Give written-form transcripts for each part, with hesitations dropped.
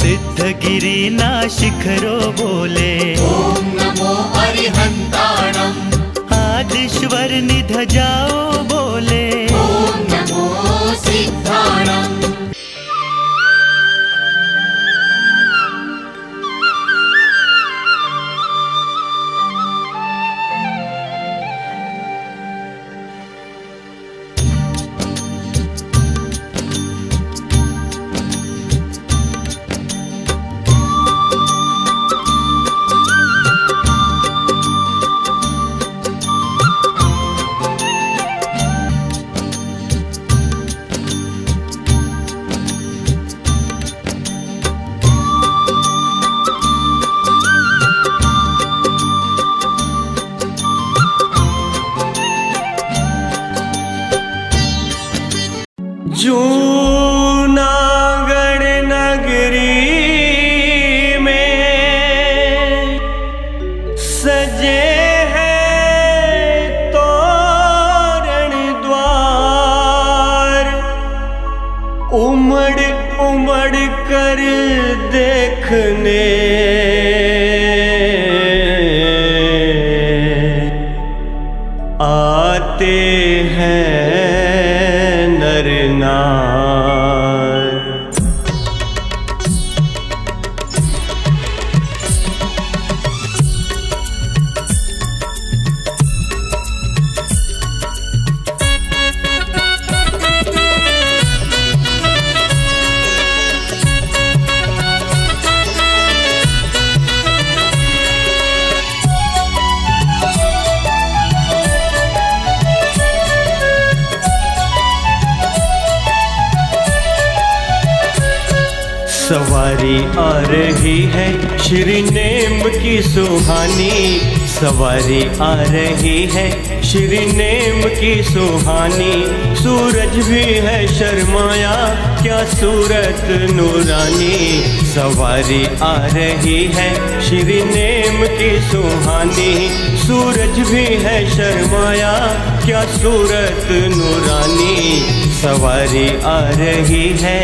सिद्धगिरी ना शिखरो बोले ओम नमो अरिहंताणम्। आदिश्वर निध जाओ बोले ओम नमो सिद्धाणम्। जूनागढ़ नगरी में सजे हैं तोरण द्वार, उमड़ उमड़ कर देखने आते हैं नर नार। सवारी आ रही है श्री नेम की सुहानी, सवारी आ रही है श्री नेम की सुहानी। सूरज भी है शर्माया क्या सूरत नूरानी, सवारी आ रही है श्री नेम की सुहानी। सूरज भी है शर्माया क्या सूरत नूरानी, सवारी आ रही है।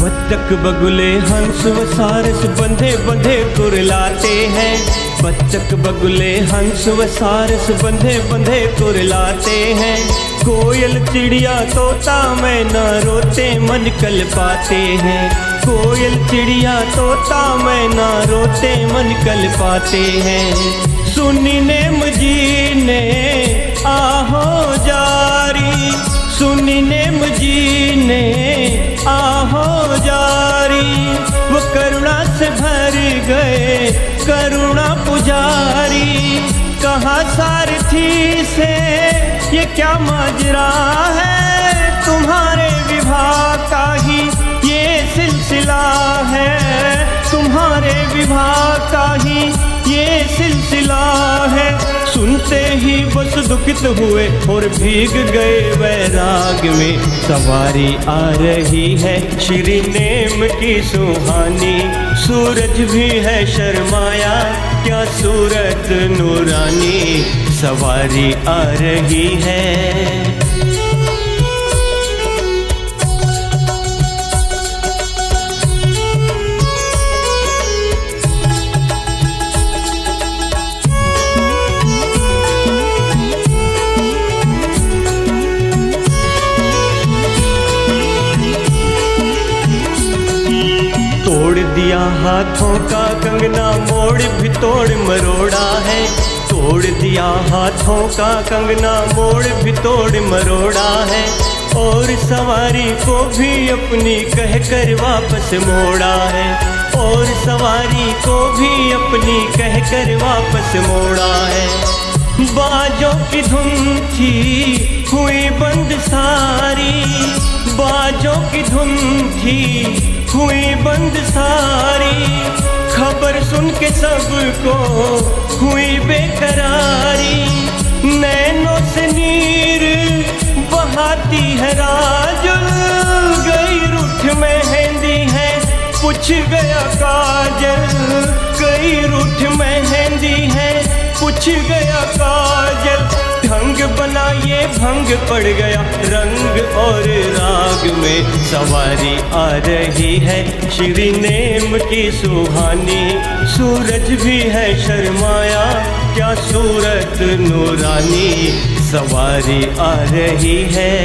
बत्तख बगुले हंस व सारस बंधे बंधे कुरलाते हैं, बत्तख बगुले हंस व सारस बंधे बंधे कुरलाते हैं। कोयल चिड़िया तोता मैना रोते मन कल पाते हैं, कोयल चिड़िया तोता मैना रोते मन कल पाते हैं। सुनी नेम जी ने आहो जारी, सुनी नेम जी ने आहो जारी। वो करुणा से भर गए करुणा पुजारी, कहाँ सारथी से ये क्या माजरा है, तुम्हारे विवाह का ही ये सिलसिला है, तुम्हारे विवाह का ही ये सिलसिला है। सुनते ही बस दुखित हुए और भीग गए वैराग में। सवारी आ रही है श्री नेम की सुहानी, सूरज भी है शर्माया क्या सूरत नूरानी, सवारी आ रही है। तोड़ दिया हाथों का कंगना मोड़ भी तोड़ मरोड़ा है, तोड़ दिया हाथों का कंगना मोड़ भी तोड़ मरोड़ा है। और सवारी को भी अपनी कहकर वापस मोड़ा है, और सवारी को भी अपनी कहकर वापस मोड़ा है। बाजों की धुन थी हुई बंद सारी, बाजों की धुन थी हुई बंद सारी, खबर सुन के सबको हुई बेकरारी। नैनों से नीर बहाती है राजुल, गई रूठ मेहंदी है पूछ गया काजल, गई रूठ मेहंदी है पूछ गया काजल। ढंग बना ये भंग पड़ गया रंग और राग में, सवारी आ रही है श्री नेम की सुहानी। सूरज भी है शर्माया क्या सूरत नूरानी, सवारी आ रही है।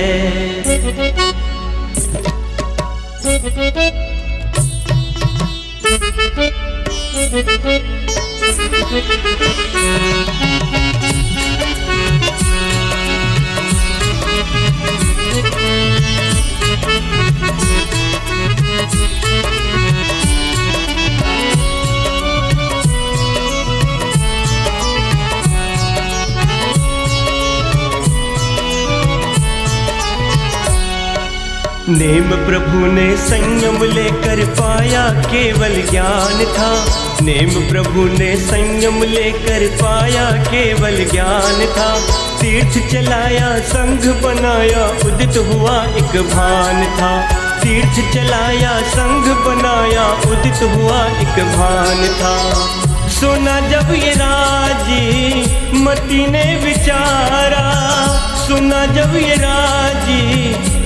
नेम प्रभु ने संयम लेकर पाया केवल ज्ञान था, नेम प्रभु ने संयम लेकर पाया केवल ज्ञान था। तीर्थ चलाया संघ बनाया उदित हुआ एक भान था, तीर्थ चलाया संघ बनाया उदित हुआ एक भान था। सुना जब ये राजी मती ने विचारा, सुना जब ये राजी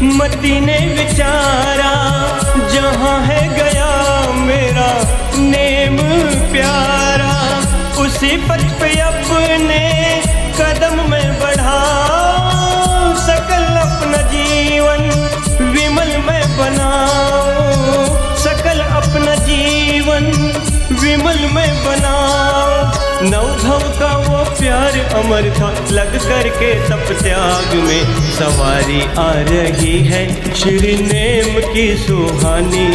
मती ने विचारा, जहाँ है गया मेरा नेम प्यारा, उसी पथ पे अपने कदम में बढ़ाऊं, सकल अपना जीवन विमल में बनाऊं, सकल अपना जीवन विमल में बनाऊं। नवभव का वो प्यार अमर था लग करके तप त्याग में, सवारी आ रही है श्री नेम की सुहानी।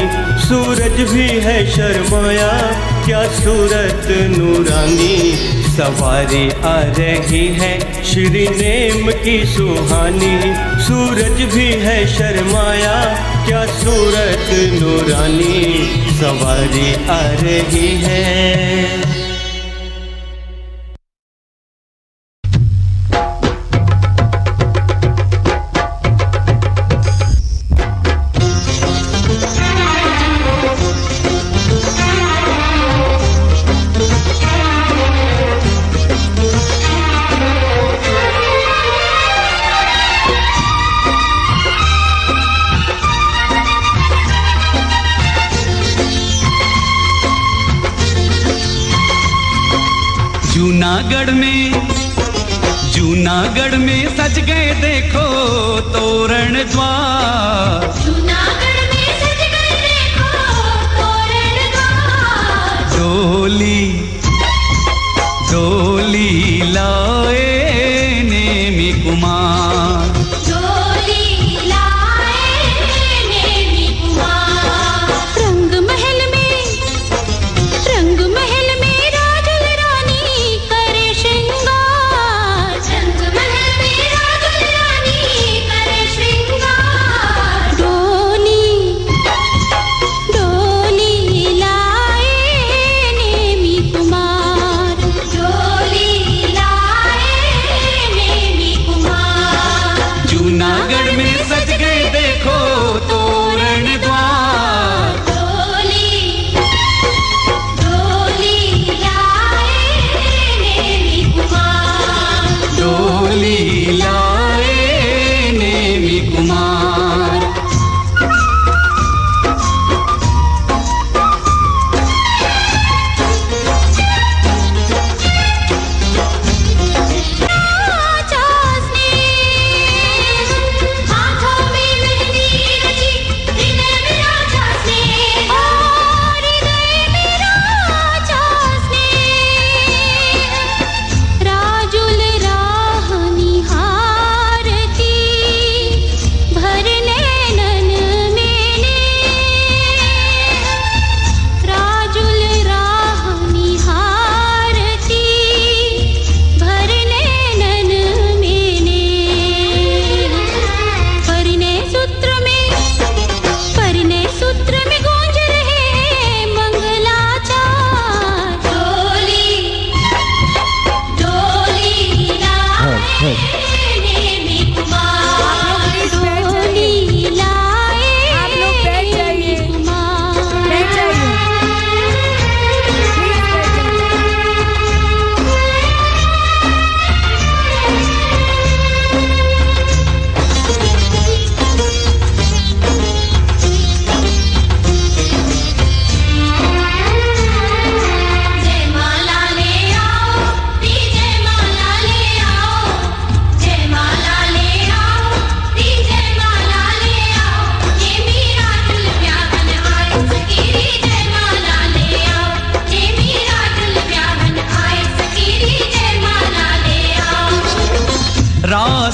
सूरज भी है शर्माया क्या सूरत नूरानी, सवारी आ रही है श्री नेम की सुहानी। सूरज भी है शर्माया क्या सूरत नूरानी, सवारी आ रही है। जूनागढ़ में सज गए देखो तोरण द्वार, जूनागढ़ में सज गए देखो तोरण द्वार। डोली डोली लाए नेमी कुमार, डोली लाए नेमी कुमार। रंग महल में राजुल रानी करे श्रृंगार, रंग महल में राजुल रानी करे श्रृंगार।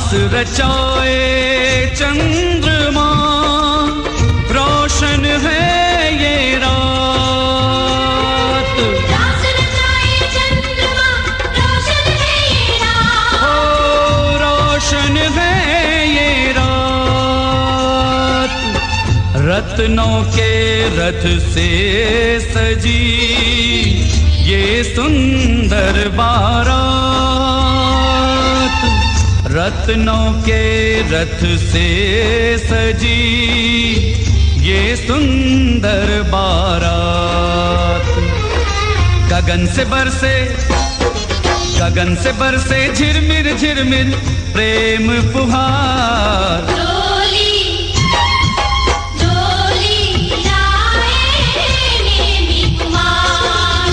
रास रचाए चंद्रमा, रोशन है ये रात। रास रचाए चंद्रमा, रोशन है ये रात। हो रोशन है ये रात। रत्नों के रथ से सजी ये सुंदर बारात। रत्नों के रथ से सजी ये सुंदर बारात। गगन से बरसे झिरमिर झिरमिर प्रेम फुहार। डोली डोली लाए नेमी कुमार।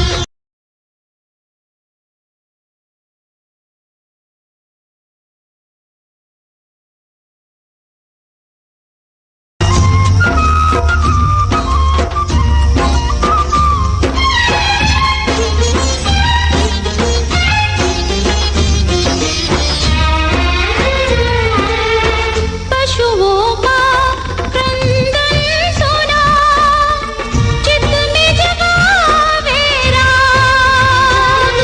पशुओं का क्रंदन सुना, चित्त में जगावे राग।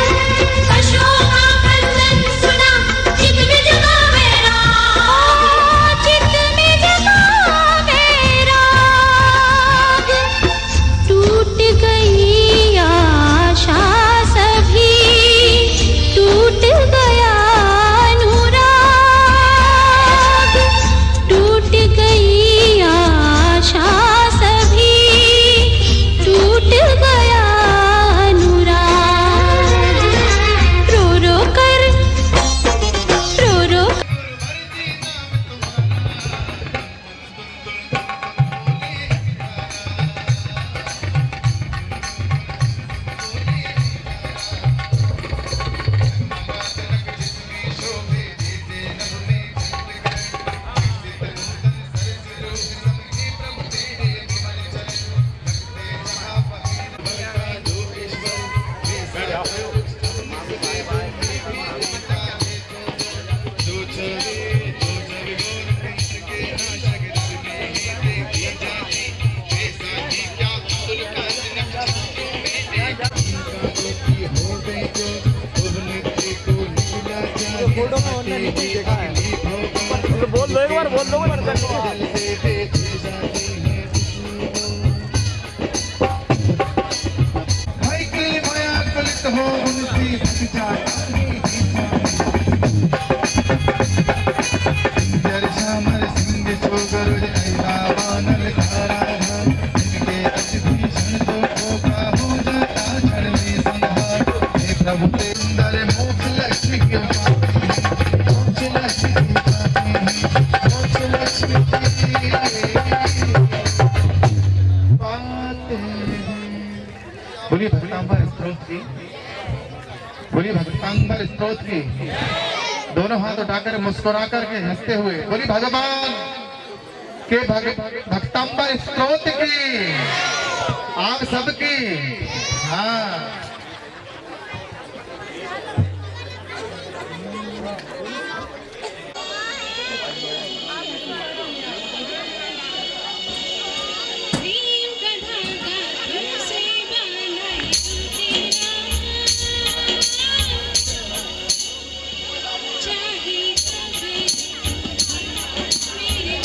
पशुओं का क्रंदन सुना, चित्त में जगावे राग। चित्त में जगावे राग। टूट गई आशा सभी, टूट गया अनुराग। टूट गई आशा सभी, टूट गया अनुराग। रो रो कर बोलिए भक्तांबर स्तोत्र की, बोलिए भक्तांबर स्तोत्र की। दोनों हाथ उठाकर मुस्कुरा करके हंसते हुए बोलिए भगवान के भक्तांबर स्तोत्र की, आप सबकी। हाँ प्रेम का धागा तुमसे बांधा तेरा, चाहे कभी मेरे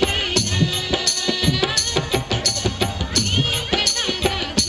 प्रेम का धागा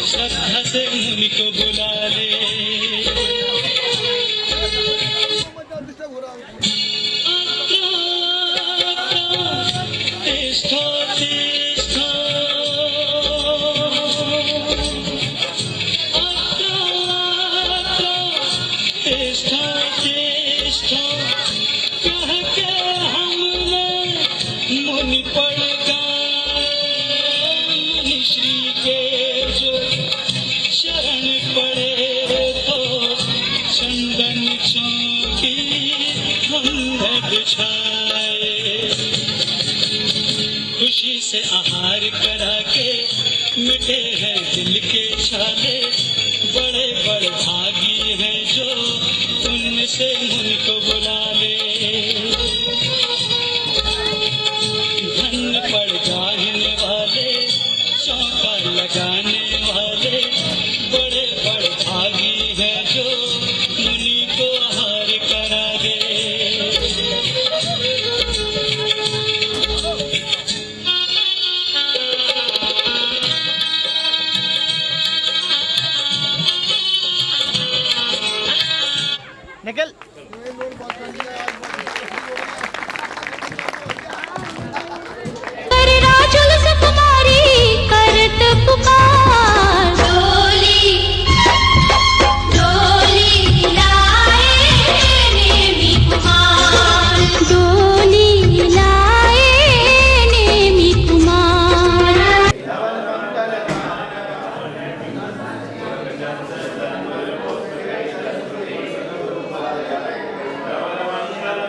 श्रद्धा से मुनि को बुला ले। तिष्ठो तिष्ठो तिष्ठो तिष्ठो कह के हमने मुनि पड़ गए। मुनि श्री के जो शरण पड़े तो चंदन चौकी हमने बिछाए। खुशी से आहार करा के मिटे हैं दिल के छाले। बड़े बड़े भागी हैं जो उनमें से मुनि को बुला ले। धन पड़ जाने वाले चौका लगाने वाले। बड़े बड़े भागी हैं जो मुनि को आहार करा दे। निकल राजुल सुकुमारी करत पुकार। डोली डोली लाए नेमी कुमार। डोली लाए नेमी कुमार। मंगल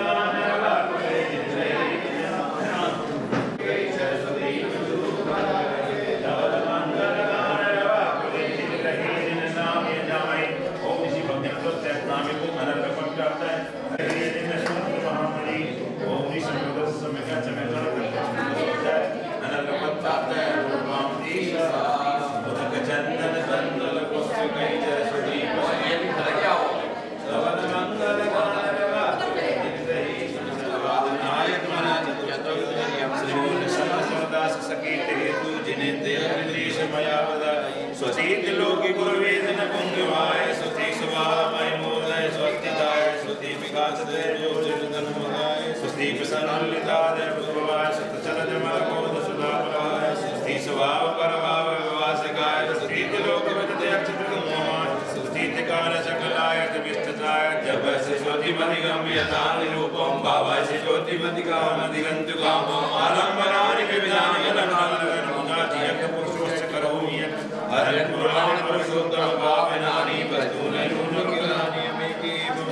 के गुरुवेदन पुंगवाय सुति स्वभावमय मोदय स्वस्तिदाय सुति विकासदय ज्योतिर्धनमदाय सुति प्रसन्नलिताय भगवाय सतचलजमलकोद सुधापराय सुति स्वभाव परभाव विवासकाय सुति लोकविदते अक्षतगमाय सुति काल सकलाय विष्टताय जब से ज्योतिमधिगम्यतां रूपं भावाय से ज्योतिमधिगमधिगन्तुकामं आलम्बनानि विविधानि गलनालगनमुदाचियक पुरुषोश्च करोमि हरन् पुराण पुरुषोत्तम भावनानि वस्तूनि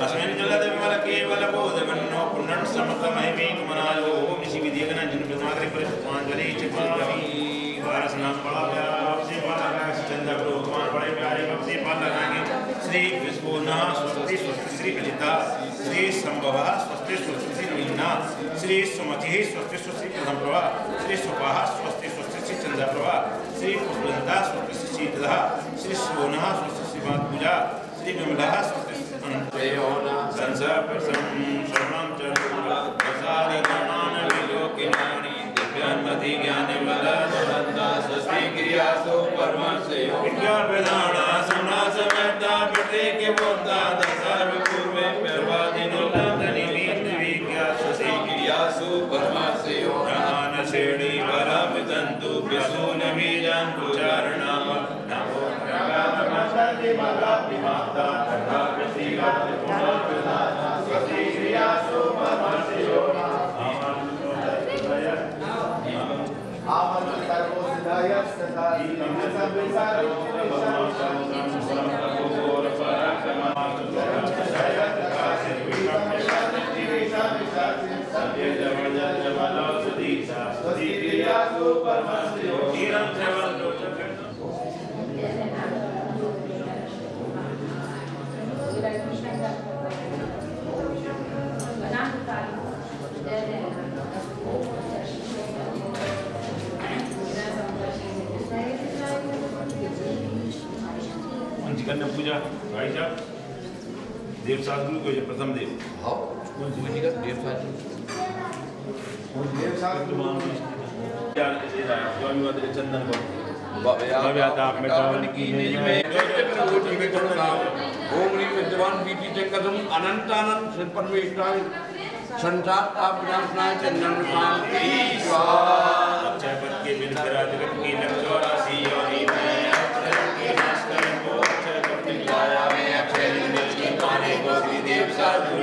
अस्मिन् जगत् विमल केवल बोधवन्नो पुण्यं समतमहिमे कुमनायो निशि विधिगण जिन प्रसादे परिपुष्पांजलि चिपामि वारसनां पड़ाव्या से पाला चंद्र भगवान बड़े प्यारे से पाला लगाएंगे श्री विस्फोना स्वस्ति स्वस्ति श्री कलिता श्री संभवा स्वस्ति स्वस्ति श्री मीना श्री सुमति स्वस्ति स्वस्ति प्रथमप्रभा श्री सुपाः स्वस्ति स्वस्ति श्री चंद्रप्रभा श्री पुष्पलता स्वस्ति श्री शीतलः श्री सोना स्वस्ति श्री मातपूजा श्री विमला स्वस्ति अनंतयोना संसर्पसं शरणं चरणं प्रसादि गणान विलोकिनानि दिव्यान्मति ज्ञानिमलधरन्ता स्वस्ति क्रियासु परमसेयो विद्यावेदाना समना समता प्रत्येक बोधा दसर्व पूर्वे पर्वादिनोलंघनि विद्या स्वस्ति क्रियासु परमसेयो ज्ञान श्रेणी परमितंतु व्यसून बीजं उच्चारणम नमो भगवते माता माता स्वस्ति क्रियासु परमसेयो कन्या पूजा भाई साहब देव साधु को प्रथम देव हाँ देव साधु चंदन को ओम विद्वान बीटी कदम अनंतानंद परमेश्वराय संसार विनाशनाय चंदन के बिन जगत की नक्षरासी योनि में देव साधु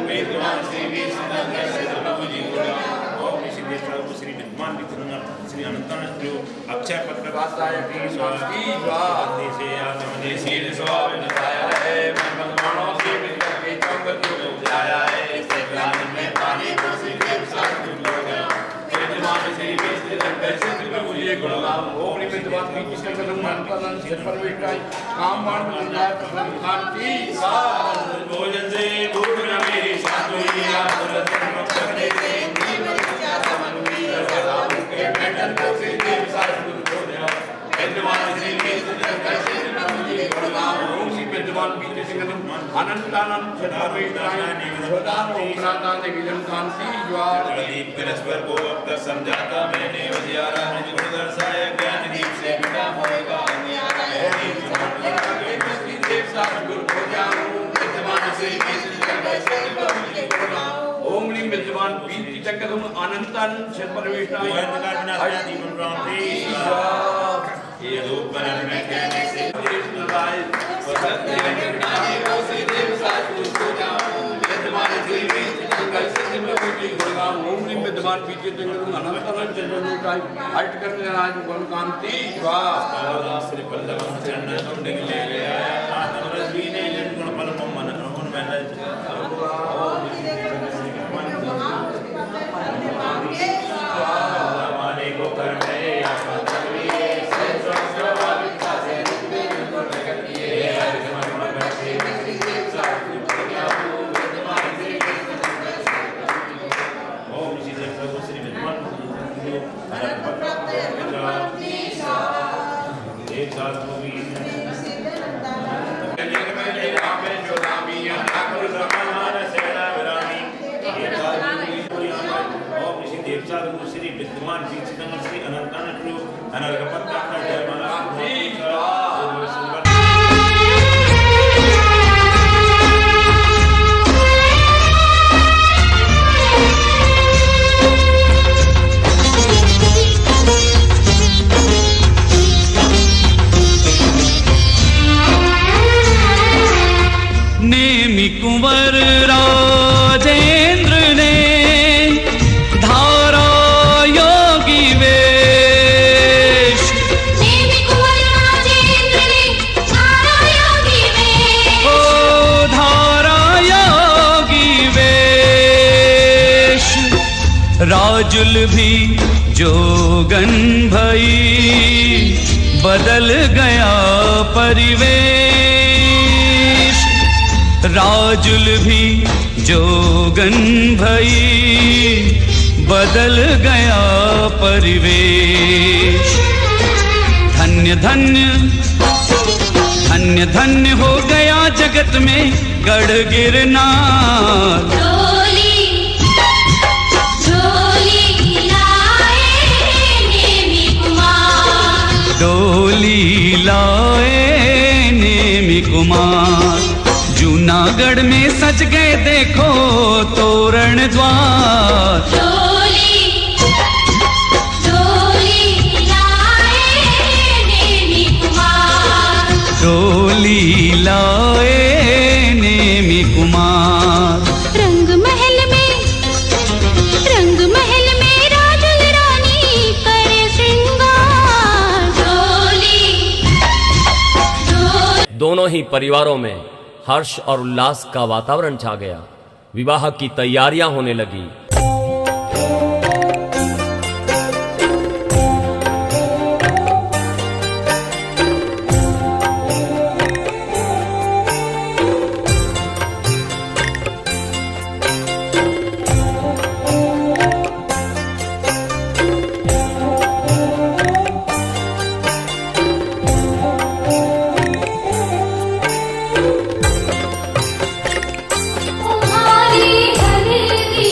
वेदवान श्री श्री विद्वान श्री अनंतानंद अक्षय पत्र वाताय स्वामी से आत्मने शील स्वभाव नताया है भगवानों से मिलकर के चौकत को बुलाया है इसे ज्ञान में पानी को श्री देव साधु वेदवान श्री कैसे प्रभु ये गुणगान ओम विद्वान की किसके कदम अनंतानंद से परमेश्वर कामवान मंदाय प्रभु कांति भोजन से भूख न मेरी साधुया पुरतन करने से दीन क्या समन्वी सदाम के बैठन को से देव साधु को दिया विद्वान श्री कैसे प्रभु ये गुणगान ओम विद्वान की किसके कदम अनंतानंद से परमेश्वर सदा ओमराता दिव्यम कांति ज्वाल दीप परस्पर को अब तक समझाता मैंने उजियारा निज गुण दर्शाया ज्ञान दीप से मिटा होएगा अन्यारा है देव साधु को जाऊं विद्वान से कैसे ओम लीम विद्वान बीज चक्रम अनंतानंद से परमेश्वर दीपन प्राप्ति ये रूप बनन में कहने से देव नराय वसंत ज्ञानी को से देव साधु को जाऊं विद्वान से कैसे प्रभु की गुणगान ओम लीम विद्वान बीज चक्रम अनंतानंद से परमेश्वर हट करने राज गुण कांति स्वाहा श्री पल्लवम चरण तुम ले गया आत्मरस भी ने जन गुण फल मन गुण में हमारे को कर गए आत्मतत्वी से स्वाभाविकता से ये मन करते श्री देव साधु को जाऊं विद्वान श्री ओम श्री देव साधु श्री विद्वान एक साधु भी श्री विद्वान श्री अनंतानंद अनर्गपत्ता कुंवर राजेंद्र ने धारा योगी वेश। नेमी कुंवर राजेंद्र ने धारा योगी वेश। ओ धारा योगी वेश। राजुल भी जोगन भई बदल गया परिवेश। राजुल भी जोगन भई बदल गया परिवेश। धन्य धन्य धन्य धन्य हो गया जगत में गढ़ गिरनार। डोली डोली लाए नेमी कुमार। डोली लाए नेमी कुमार। जूनागढ़ में सज गए देखो तोरण द्वार। डोली डोली लाए नेमी कुमार। डोली लाए नेमी कुमार। रंग महल में राजुल रानी करे श्रृंगार। डोली डोली। दोनों ही परिवारों में हर्ष और उल्लास का वातावरण छा गया। विवाह की तैयारियां होने लगी। तुम्हारी हल्दी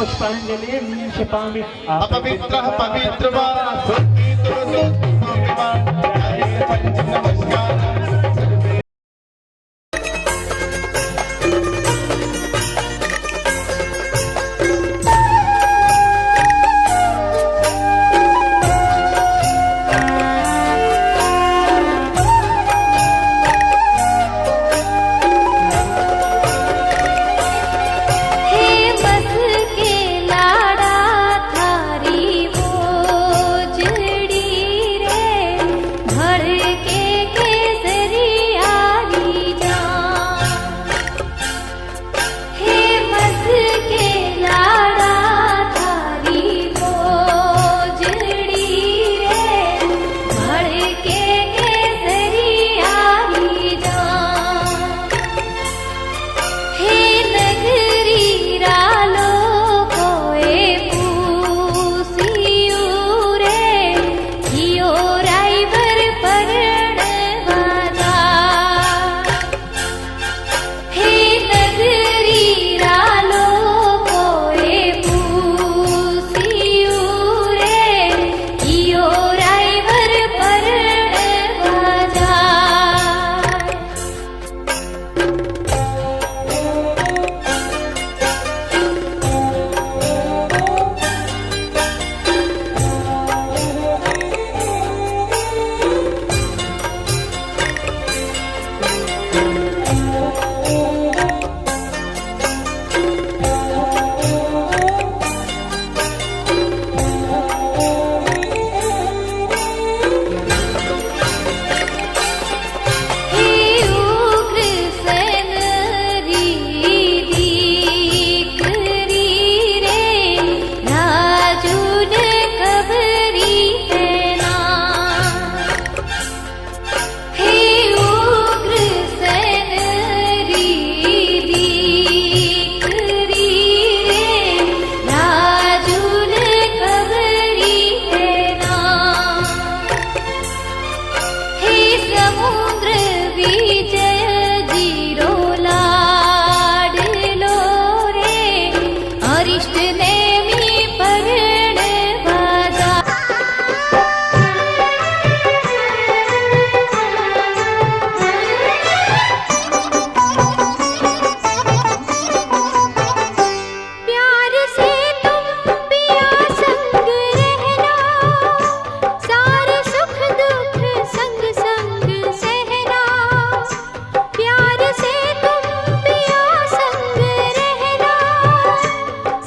पुष्पांजलि क्षिपामि अपवित्रः पवित्रवा सुखितो सुखिवान् पंच नमस्कार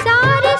सारे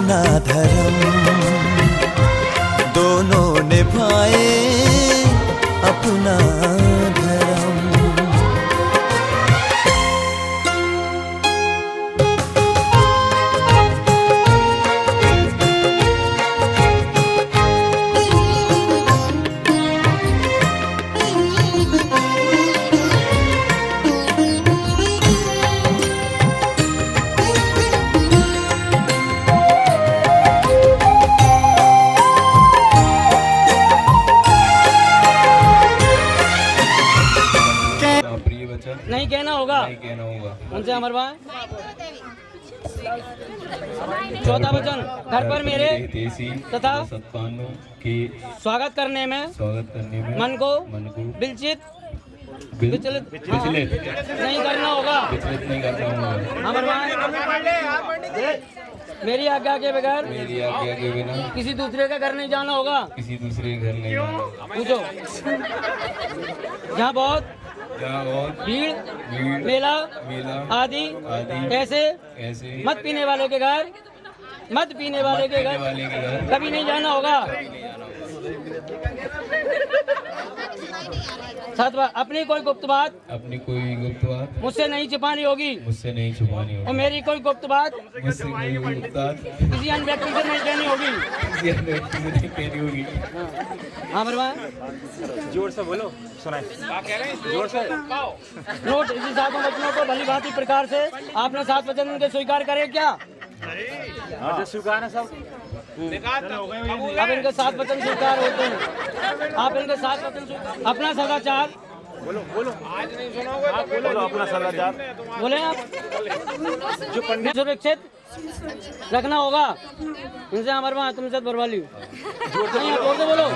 अपना धर्म, दोनों निभाए अपना धर्म। नहीं कहना होगा, उनसे अमरवा। चौथा वचन, घर पर मेरे तथा स्वागत करने में मन को विचलित नहीं करना होगा। अमरवा, मेरी आज्ञा के बगैर किसी दूसरे का घर नहीं जाना होगा। पूछो। जहाँ बहुत भीड़ मेला आदि ऐसे मत पीने वाले के घर कभी नहीं जाना होगा। सातवां, अपनी कोई गुप्त बात मुझसे नहीं छिपानी होगी। और मेरी कोई गुप्त बात किसी अन्य व्यक्ति से नहीं कहनी होगी। हाँ भरवा, जोर से बोलो, सुनाए जोर से। नोट, इसी सातों वचनों को भली भांति प्रकार से आपने 7 वचन उनके स्वीकार करे क्या? स्वीकार है सब। अब इनके 7 वचन स्वीकार होते हैं। आप इनके 7 वचन अपना सदाचार बोलो आज नहीं सुनाओगे तो बोलो अपना सदाचार बोले आप जो पंडित सुरक्षित रखना होगा। इनसे अमरवा तुमसे बरवाली जोर से बोलो।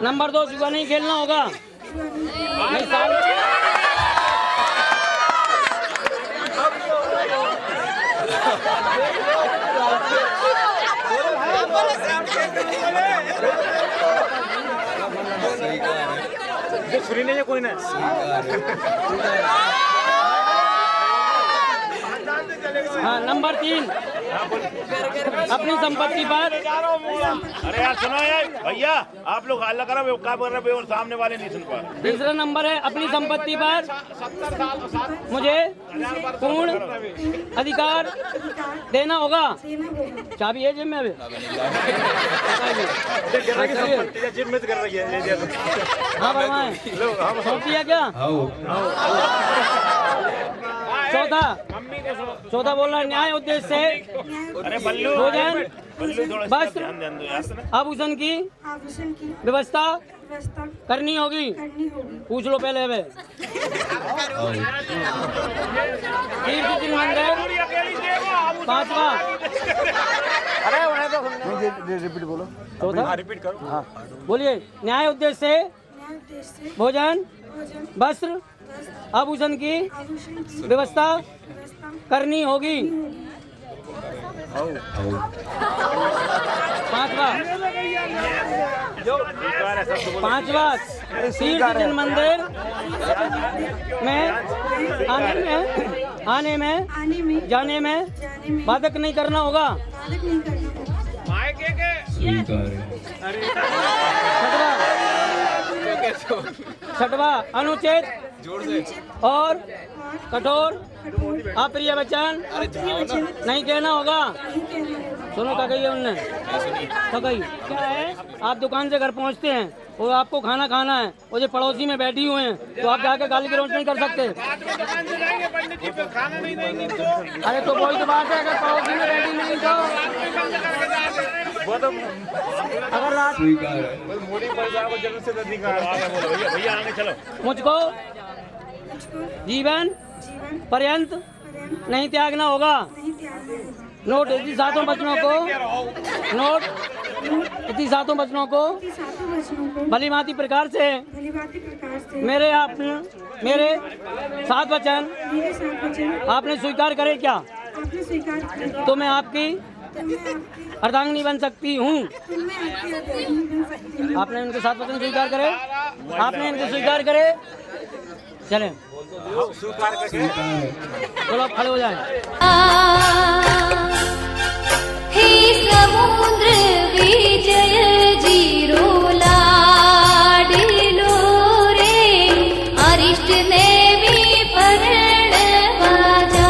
नंबर 2, जुआ नहीं खेलना होगा। सुनी नहीं है कोई ना। हाँ, नंबर 3, अपनी संपत्ति पर। अरे यार सुनो यार भैया, आप लोग हल्ला करो, काम कर रहे और सामने वाले नहीं सुन पा रहे। तीसरा नंबर है, अपनी संपत्ति पर मुझे पूर्ण अधिकार देना होगा। चाबी है जेब में अभी? हाँ भगवान, सौंप दिया क्या? चौथा बोल रहा, न्याय उद्देश्य से भोजन वस्त्र आभूषण की व्यवस्था करनी होगी। पूछ लो पहले। वे तीर्थ चिन्ह मंदिर। 5वां, अरे रिपीट बोलो। चौथा रिपीट करो। हाँ बोलिए। न्याय उद्देश्य से भोजन वस्त्र आभूषण की व्यवस्था करनी होगी। 5वां, तीर्थ चिन्ह मंदिर में आने में जाने में बाधक नहीं करना होगा। 6वां, अनुचित और कठोर अप्रिय वचन नहीं कहना होगा। सुनो क्या कही है उनने? क्या कही? क्या है, आप दुकान से घर पहुंचते हैं और आपको खाना खाना है और जो पड़ोसी में बैठी हुए हैं तो आप जाके गाली गलौज नहीं कर सकते। अरे तो वही तो बात है, अगर पड़ोसी में बैठी नहीं तो अगर रात मुझको जीवन पर्यंत नहीं त्यागना होगा। नोट, इसी 7 वचनों को भली भांति प्रकार से मेरे 7 वचन आपने स्वीकार करे क्या? तो मैं आपकी अर्धांगिनी बन सकती हूँ। आपने इनके 7 वचन स्वीकार करे? आपने इनके स्वीकार करे? चले स्वीकार करके चलो आप खड़े हो जाए। हे समुद्र विजय जीरो लाडलो रे अरिष्ट नेमी परण बाजा।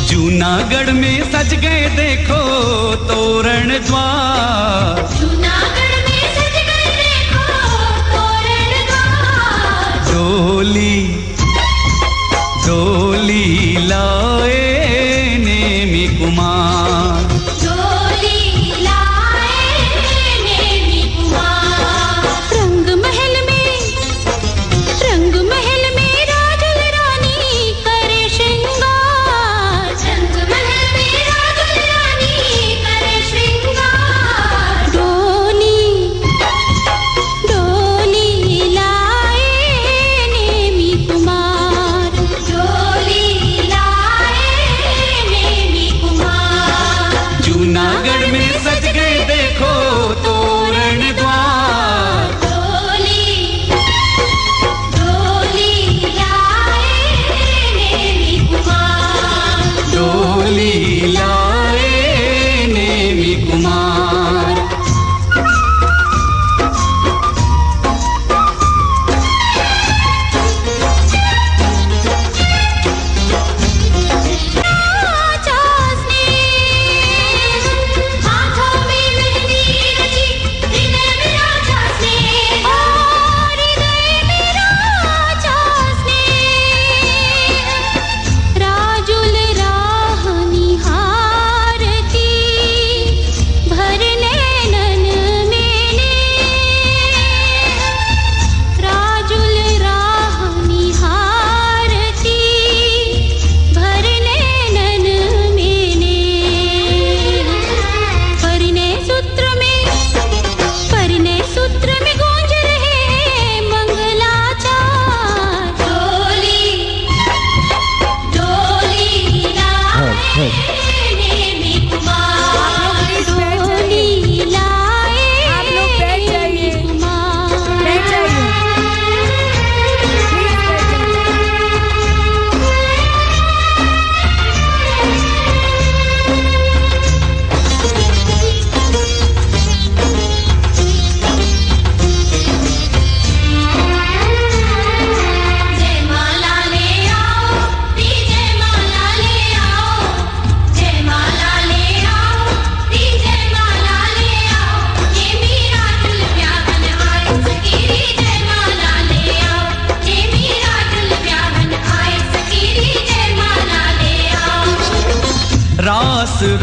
जूनागढ़ में सज गए देखो तोरण द्वार। जूनागढ़ में सज गए देखो तोरण द्वार। डोली डोली लाए नेमी कुमार। डोली लाए नेमी कुमार। रंग महल में राजुल रानी करे श्रृंगार। रंग महल में राजुल रानी करे श्रृंगार। डोली डोली लाए नेमी कुमार। डोली लाए नेमी कुमार। जूनागढ़ में सज गए देखो तोरण द्वार। डोली डोली लाए नेमी कुमार। डोली लाए नेमी कुमार। राजा स्नेह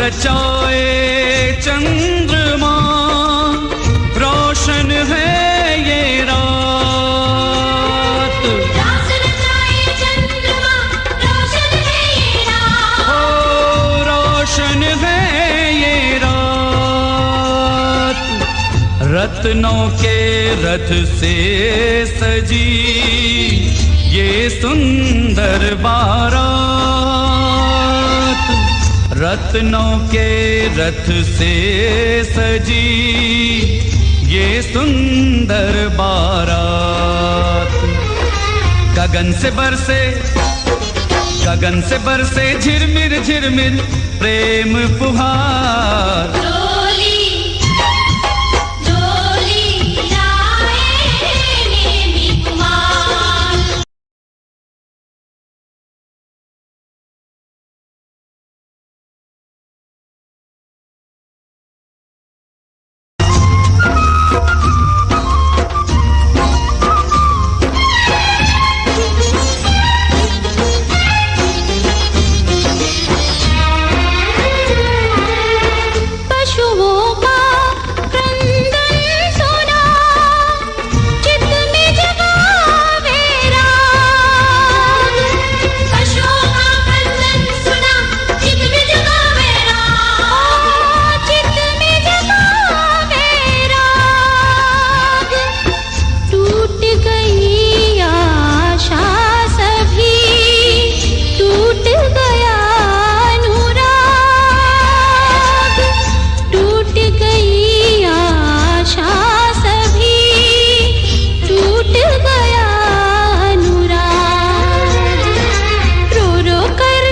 रचाए चंद्रमा, रोशन है ये रात। रास रचाए चंद्रमा, रोशन है ये रात। हो रोशन है ये रात। रत्नों के रथ से सजी ये सुंदर बारात। रत्नों के रथ से सजी ये सुंदर बारात। गगन से बरसे झिरमिर झिरमिर प्रेम फुहार। डोली डोली लाए नेमी कुमार। पशुओं का क्रंदन सुना, चित्त में जगावे राग। पशुओं का क्रंदन सुना, चित्त में जगावे राग। चित्त में जगावे राग। टूट गई आशा सभी, टूट गया अनुराग। टूट गई आशा सभी, टूट गया अनुराग। रो रो कर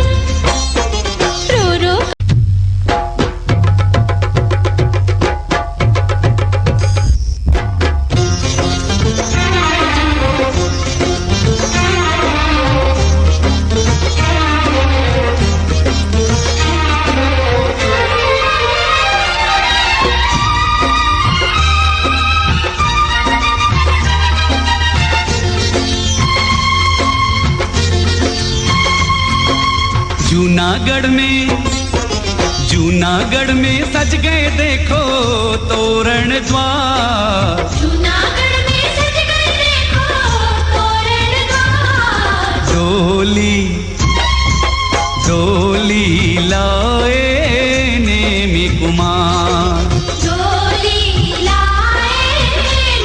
जूनागढ़ में सज गए देखो तोरण द्वार। जूनागढ़ में सज गए देखो तोरण द्वार। डोली डोली लाए नेमी कुमार। डोली लाए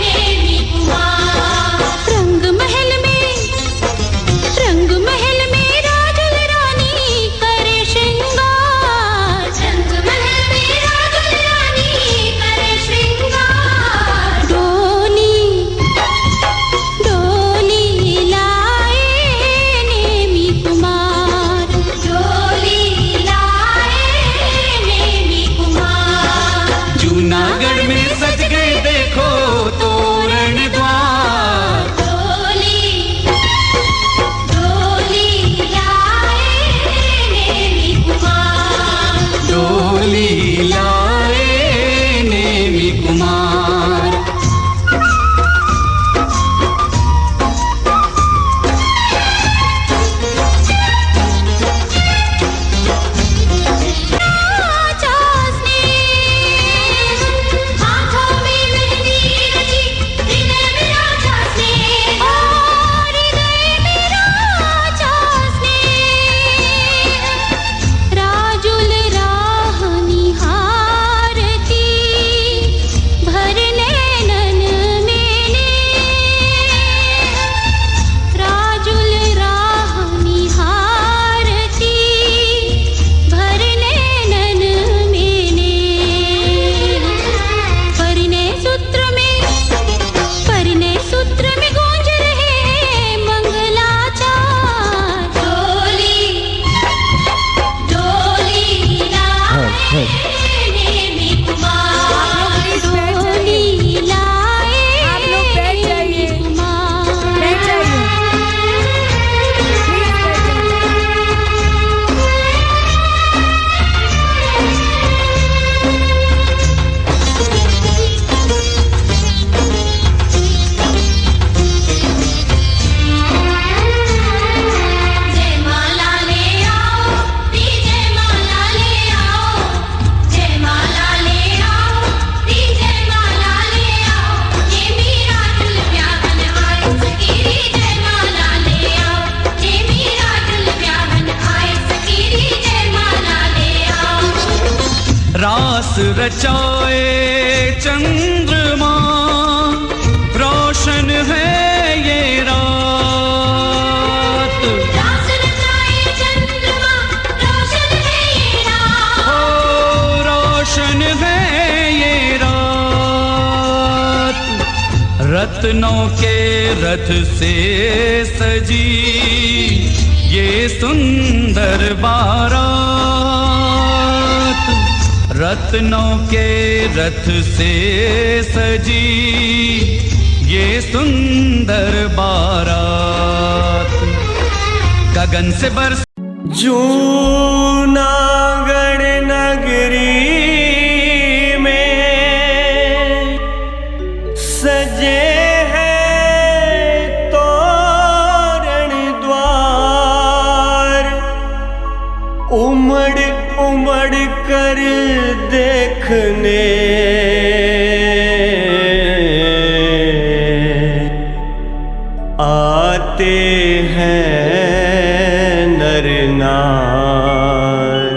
नेमी कुमार। रंग महल में राजुल रानी करे श्रृंगार। रंग महल में राजुल रानी करे श्रृंगार। डोली डोली लाए नेमी कुमार। डोली लाए नेमी कुमार। रास रचाए चंद्रमा, रोशन है ये रात। रास रचाए चंद्रमा, रोशन है ये रात। हो रोशन है ये रात। रत्नों के रथ से सजी ये सुंदर बारात। रत्नों के रथ से सजी ये सुंदर बारात। गगन से बरस जूनागढ़ नगरी में सजे हैं तोरण द्वार, उमड़ उमड़ कर देखने आते हैं नर नार।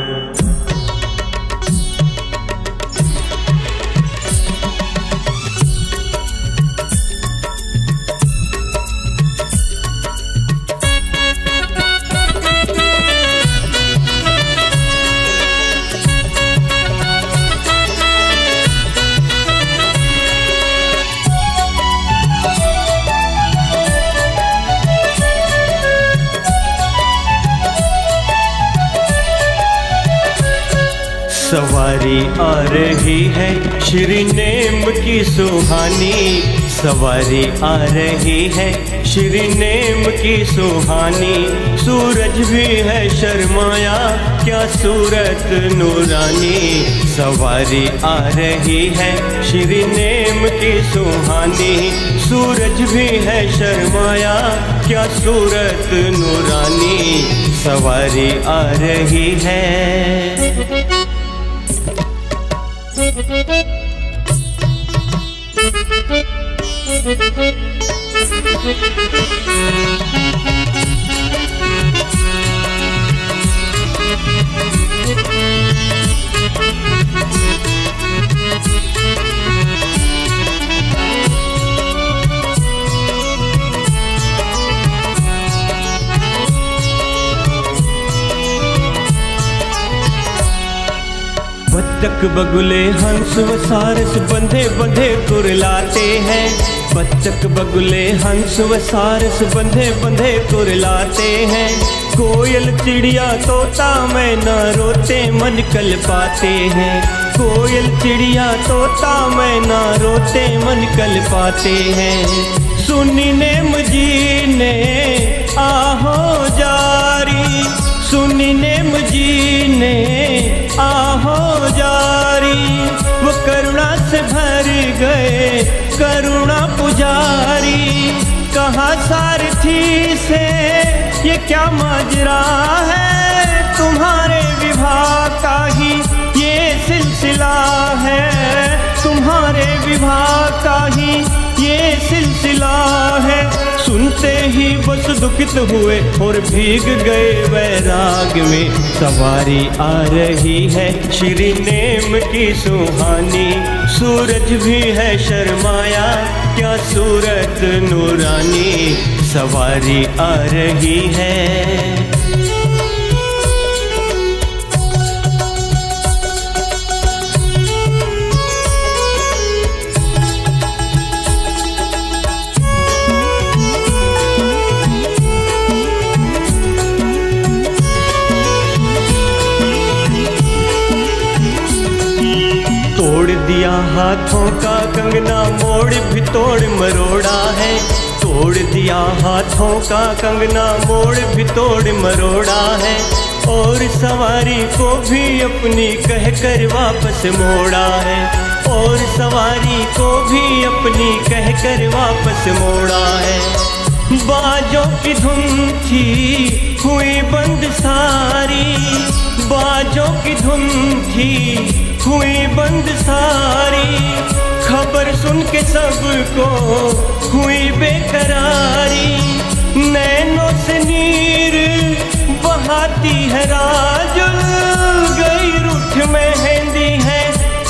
सवारी आ रही है श्री नेम की सुहानी, सवारी आ रही है श्री नेम की सुहानी। सूरज भी है शर्माया क्या सूरत नूरानी, सवारी आ रही है श्री नेम की सुहानी। सूरज भी है शर्माया क्या सूरत नूरानी, सवारी आ रही है। बत्तख बगुले हंस व सारस बंधे बंधे कुरलाते हैं। बत्तख बगुले हंस व सारस बंधे बंधे कुरलाते हैं। कोयल चिड़िया तोता मैना रोते मन कल पाते हैं। कोयल चिड़िया तोता मैना रोते मन कल पाते हैं। सुनी नेम जी ने आहो जारी, सुनी नेम जी ने आहो जारी। वो करुणा से भर गए करुणा पुजारी। कहा सारथी से ये क्या माजरा है, तुम्हारे विवाह का ही ये सिलसिला है। तुम्हारे विवाह का ही ये सिलसिला है। सुनते ही बस दुखित हुए और भीग गए वैराग में। सवारी आ रही है श्री नेम की सुहानी। सूरज भी है शर्माया क्या सूरत नूरानी, सवारी आ रही है। तोड़ दिया हाथों का कंगना मोड़ भी तोड़ मरोड़ा है। तोड़ दिया हाथों का कंगना मोड़ भी तोड़ मरोड़ा है। और सवारी को भी अपनी कहकर वापस मोड़ा है। और सवारी को भी अपनी कहकर वापस मोड़ा है। बाजों की धुन थी हुई बंद सारी। बाजों की धुन थी हुई बंद सारी। खबर सुन के सबको हुई बेकरारी। नैनों से नीर बहाती है राजुल, गई रूठ मेहंदी है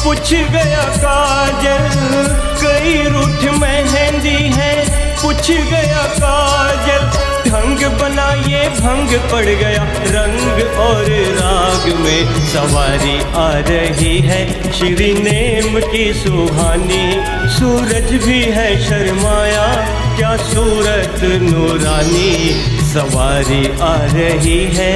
पूछ गया काजल कई रूठ मेहंदी है, पूछ गया काजल ढंग बना ये भंग पड़ गया रंग और राग में। सवारी आ रही है श्री नेम की सुहानी, सूरज भी है शर्माया क्या सूरत नूरानी, सवारी आ रही है।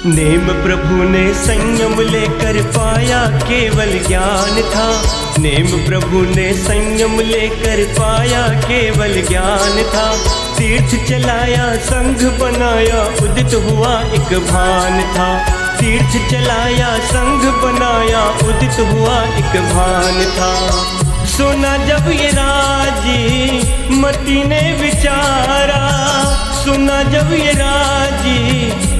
नेम प्रभु ने संयम लेकर पाया केवल ज्ञान था, नेम प्रभु ने संयम लेकर पाया केवल ज्ञान था। तीर्थ चलाया संघ बनाया उदित हुआ एक भान था, तीर्थ चलाया संघ बनाया उदित हुआ एक भान था। सुना जब ये राजी मती ने विचारा, सुना जब ये राजी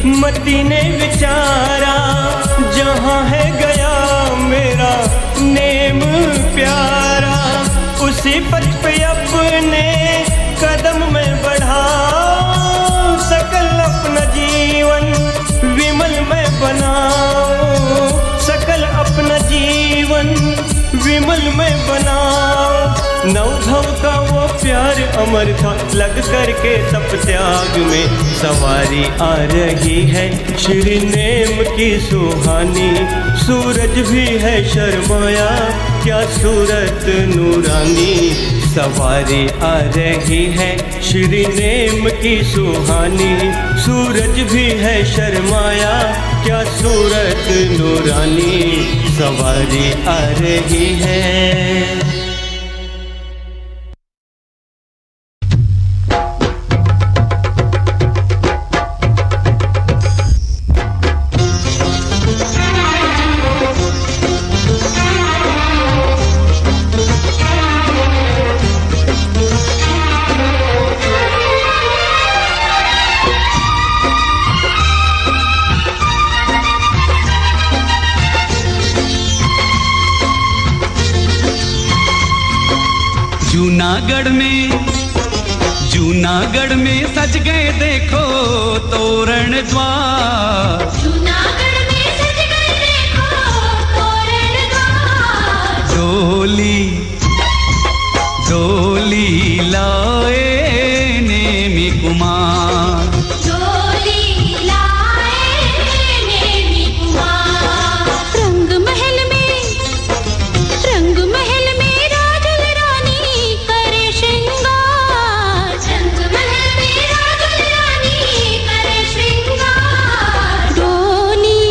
मती ने विचारा, जहाँ है गया मेरा नेम प्यारा, उसी पथ पे अपने कदम में बढ़ाऊं, सकल अपना जीवन विमल में बनाऊं, सकल अपना जीवन विमल में बनाऊं। नवभव का वो प्यार अमर था लग करके तप त्याग में, सवारी आ रही है श्री नेम की सुहानी, सूरज भी है शर्माया क्या सूरत नूरानी, सवारी आ रही है श्री नेम की सुहानी, सूरज भी है शर्माया क्या सूरत नूरानी, सवारी आ रही है। जूनागढ़ में सज गए देखो तोरण द्वार, जूनागढ़ में सज गए देखो तोरण द्वार, डोली डोली लाए नेमी कुमार, डोली लाए नेमी कुमार। रंग महल में राजुल रानी करे श्रृंगार, रंग महल में राजुल रानी करे श्रृंगार। डोली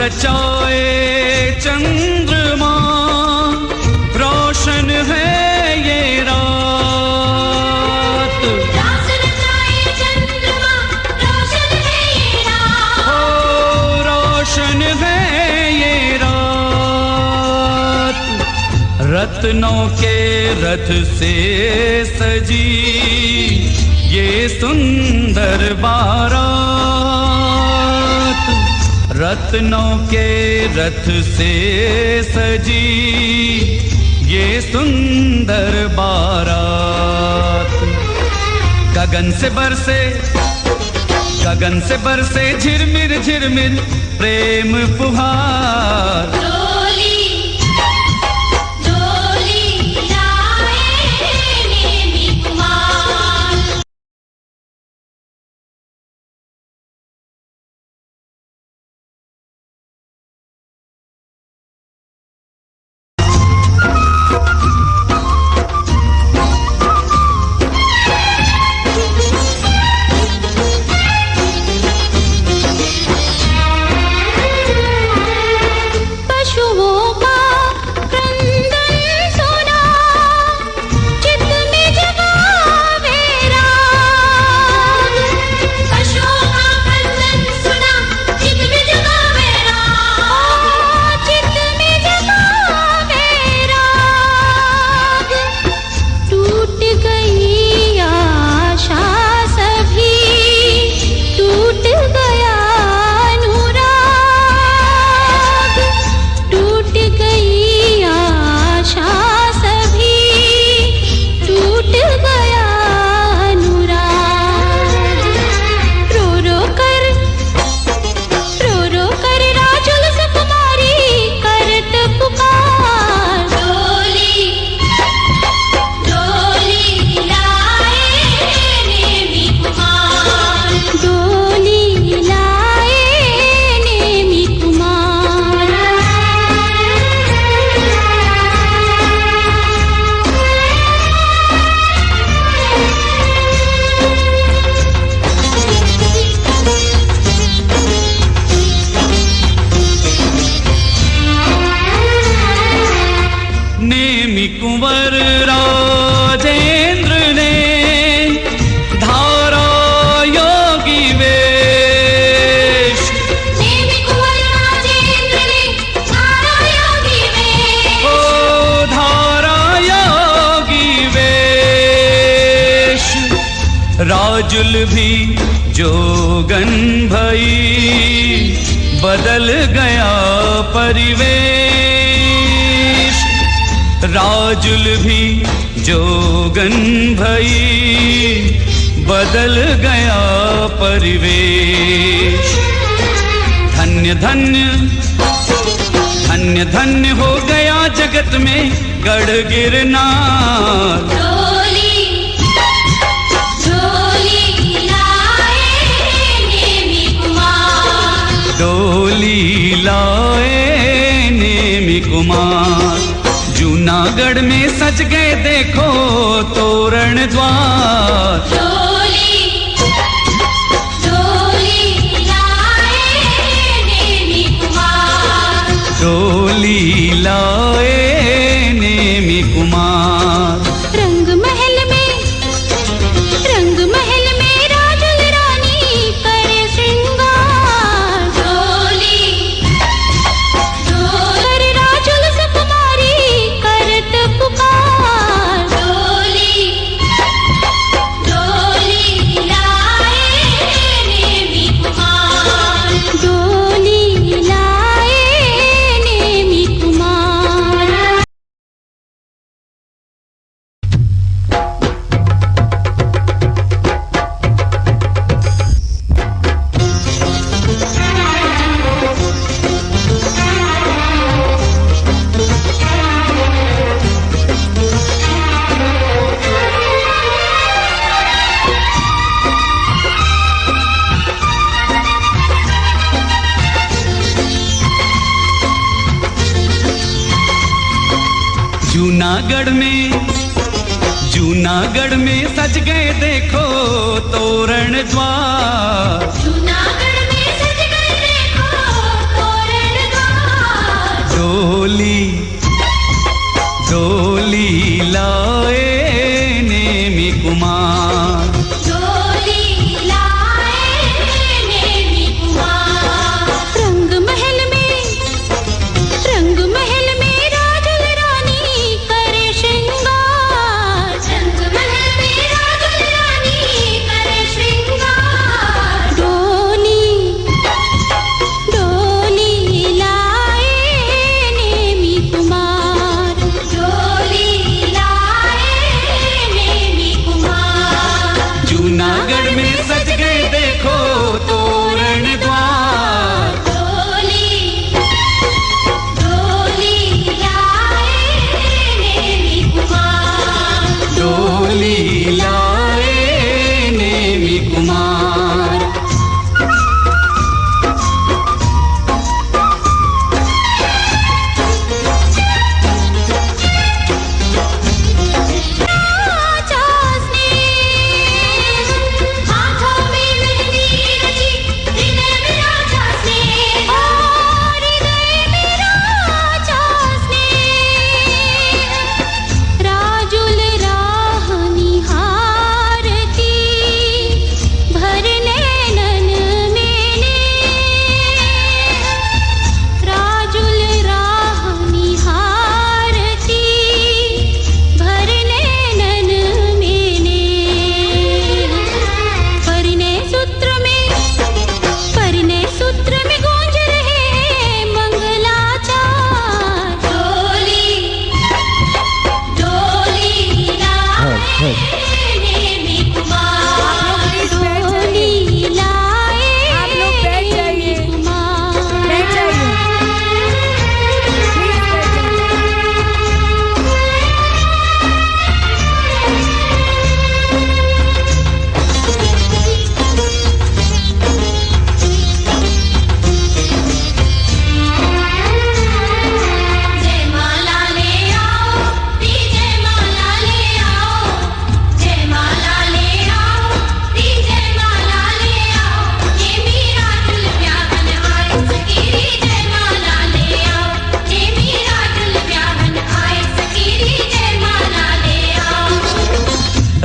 रचाए चंद्रमा, रोशन है ये रात। रास रचाए चंद्रमा, रोशन है ये रात। हो रोशन है ये रात। रत्नों के रथ से सजी ये सुंदर बारात। रत्नों के रथ से सजी ये सुंदर बारात। गगन से बरसे झिरमिर झिरमिर प्रेम फुहार। डोली डोली लाए नेमी कुमार। पशुओं का क्रंदन सुना, चित्त में जगावे राग। पशुओं का क्रंदन सुना, चित्त में जगावे राग। चित्त में जगावे राग। टूट गई आशा सभी, टूट गया अनुराग। टूट गई आशा सभी, टूट गया अनुराग। रो रो कर राजुल सुकुमारी करत पुकार। डोली डोली लाए नेमी कुमार। डोली लाए नेमी कुमार। नेमि कुंवर राजेंद्र ने धारा योगी वेश। नेमी कुंवर राजेंद्र ने धारा योगी वेश। ओ धारा योगी वेश। राजुल भी जोगन भई बदल गया परिवेश। राजुल भी जोगन भई बदल गया परिवेश। धन्य धन्य धन्य धन्य हो गया जगत में गढ़ गिरनार। डोली डोली लाए नेमी कुमार। डोली लाए नेमि कुमार। जूनागढ़ में सज गए देखो तोरण द्वार। डोली डोली लाए नेमी कुमार। डोली लाए नेमि कुमार। रंग महल में राजुल रानी करे श्रृंगार। डोली डोली राजुल सुकुमारी करत पुकार। डोली डोली लाए नेमी कुमार। डोली लाए नेमी कुमार। जूनागढ़ में सज गए देखो तोरण द्वार। जूनागढ़ में सज गए देखो तोरण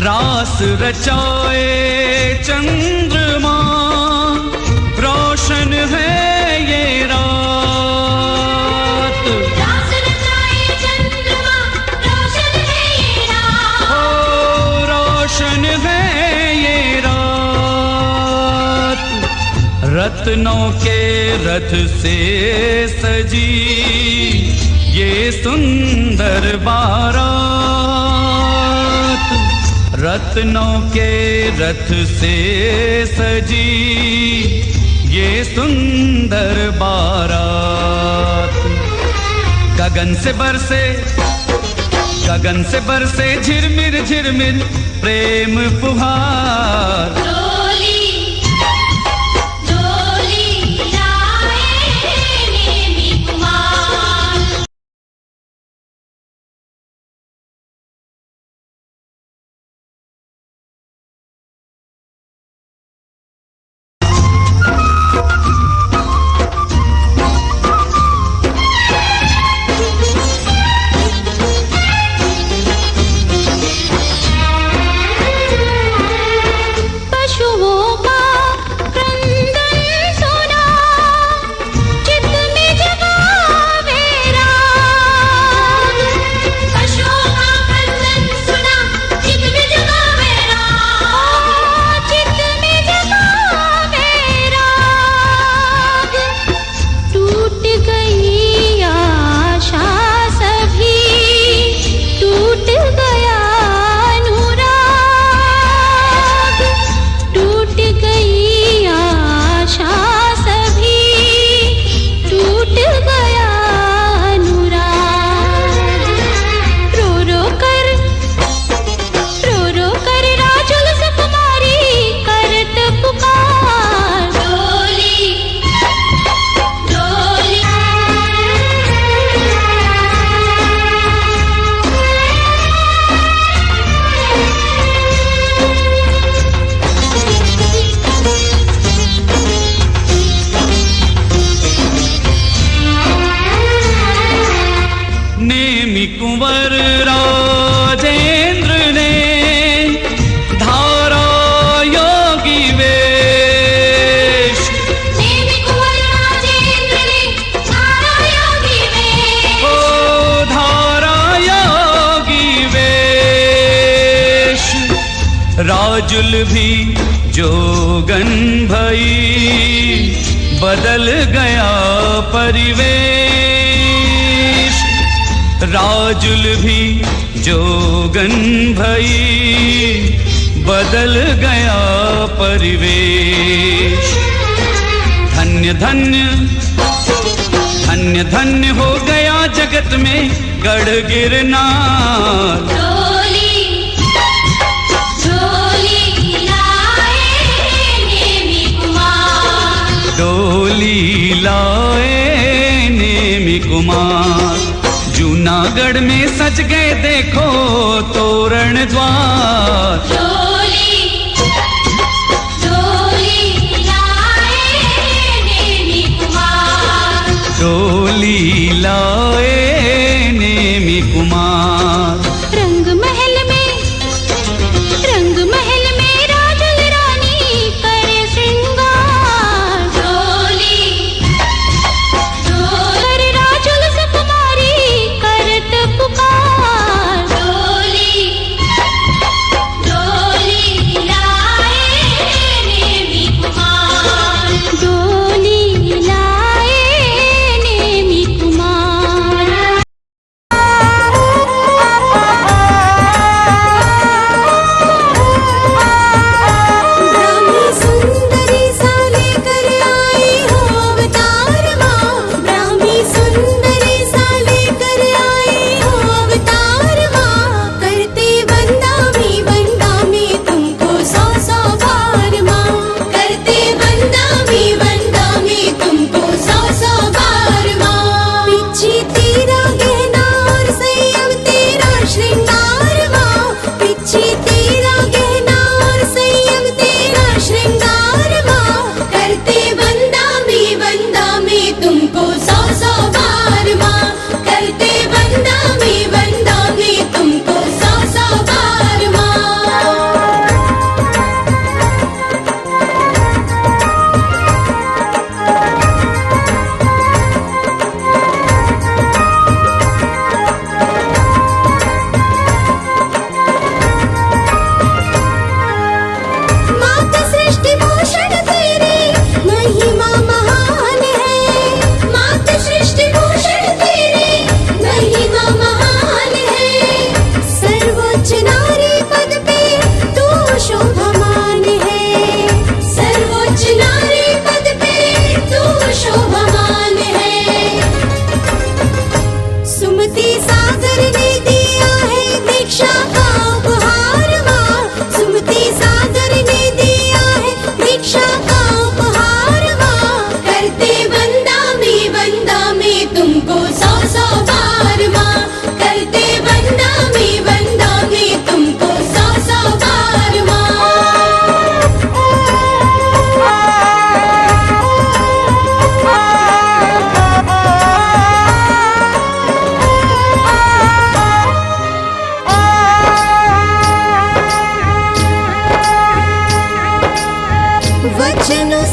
रास रचाए चंद्रमा, रोशन है ये रात। रास रचाए चंद्रमा, रोशन है ये रात। ओ रोशन है ये रात। रत्नों के रथ से सजी ये सुंदर बारात। रत्नों के रथ से सजी ये सुंदर बारात। गगन से बरसे झिरमिर झिरमिर प्रेम फुहार। डोली डोली लाए नेमी कुमार। पशुओं का क्रंदन सुना, चित्त में जगावे राग। पशुओं का क्रंदन सुना, चित्त में जगावे राग। चित्त में जगावे राग। टूट गई आशा सभी, टूट गया अनुराग। टूट गई आशा सभी, टूट गया अनुराग। रो रो कर राजुल सुकुमारी करत पुकार। डोली डोली नेमि कुंवर राजेंद्र ने धारा योगी वेश। नेमी कुंवर राजेंद्र ने धारा योगी वेश। ओ धारा योगी वेश। राजुल भी जोगन भई बदल गया परिवेश। राजुल भी जोगन भई बदल गया परिवेश। धन्य धन्य धन्य धन्य हो गया जगत में गढ़ गिरनार। डोली डोली लाए नेमी कुमार। डोली लाए नेमि कुमार। जूनागढ़ में सज गए देखो तोरण द्वार। डोली डोली लाए नेमी कुमार। डोली लाए नेमि कुमार। रंग महल में राजुल रानी करे श्रृंगार। डोली डोली राजुल सुकुमारी करत पुकार। डोली डोली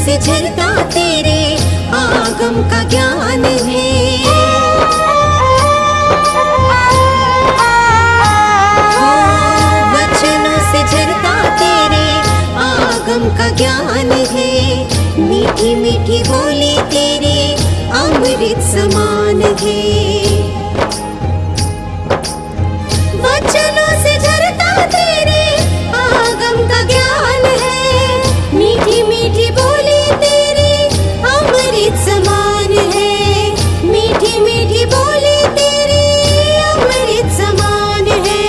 से झरता तेरे आगम का ज्ञान है। वचनों से झरता तेरे आगम का ज्ञान है। मीठी मीठी बोली तेरी अमृत समान है। वचनों से झरता तेरे आगम का ज्ञान है। मीठी मीठी बोली तेरी अमृत समान है। मीठी मीठी बोली तेरी अमृत समान है।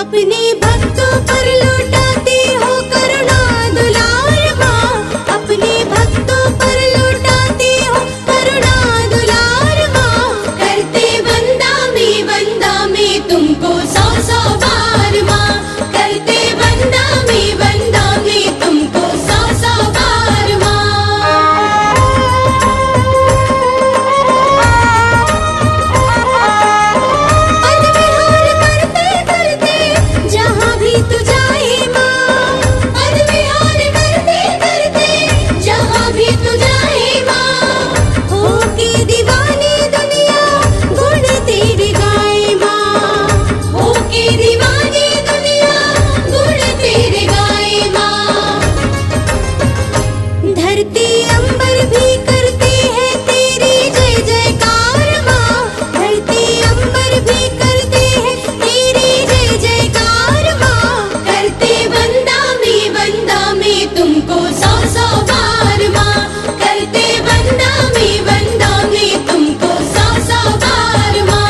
अपने भक्तों पर लौटाते हो करुणा दुलार माँ। अपने भक्तों पर लौटाते हो करुणा दुलार माँ। करते वंदा में तुमको सौ सौ बार माँ। करते वंदा में तुमको सौ सौ बार माँ। पद विहार करते करते जहाँ भी तू जाए माँ। पद विहार करते करते जहाँ भी तू जाए माँ। होके दीवानी दुनिया गुण तेरे गाए माँ। होके दीवानी दुनिया गुण तेरे गाए माँ। धरती अंबर भी करते हैं तेरी जय जयकार माँ। धरती अंबर भी करते हैं तेरी जय जयकार माँ। करते वंदा में तुमको सौ सौ बार माँ। करते वंदा में तुमको सौ सौ बार माँ।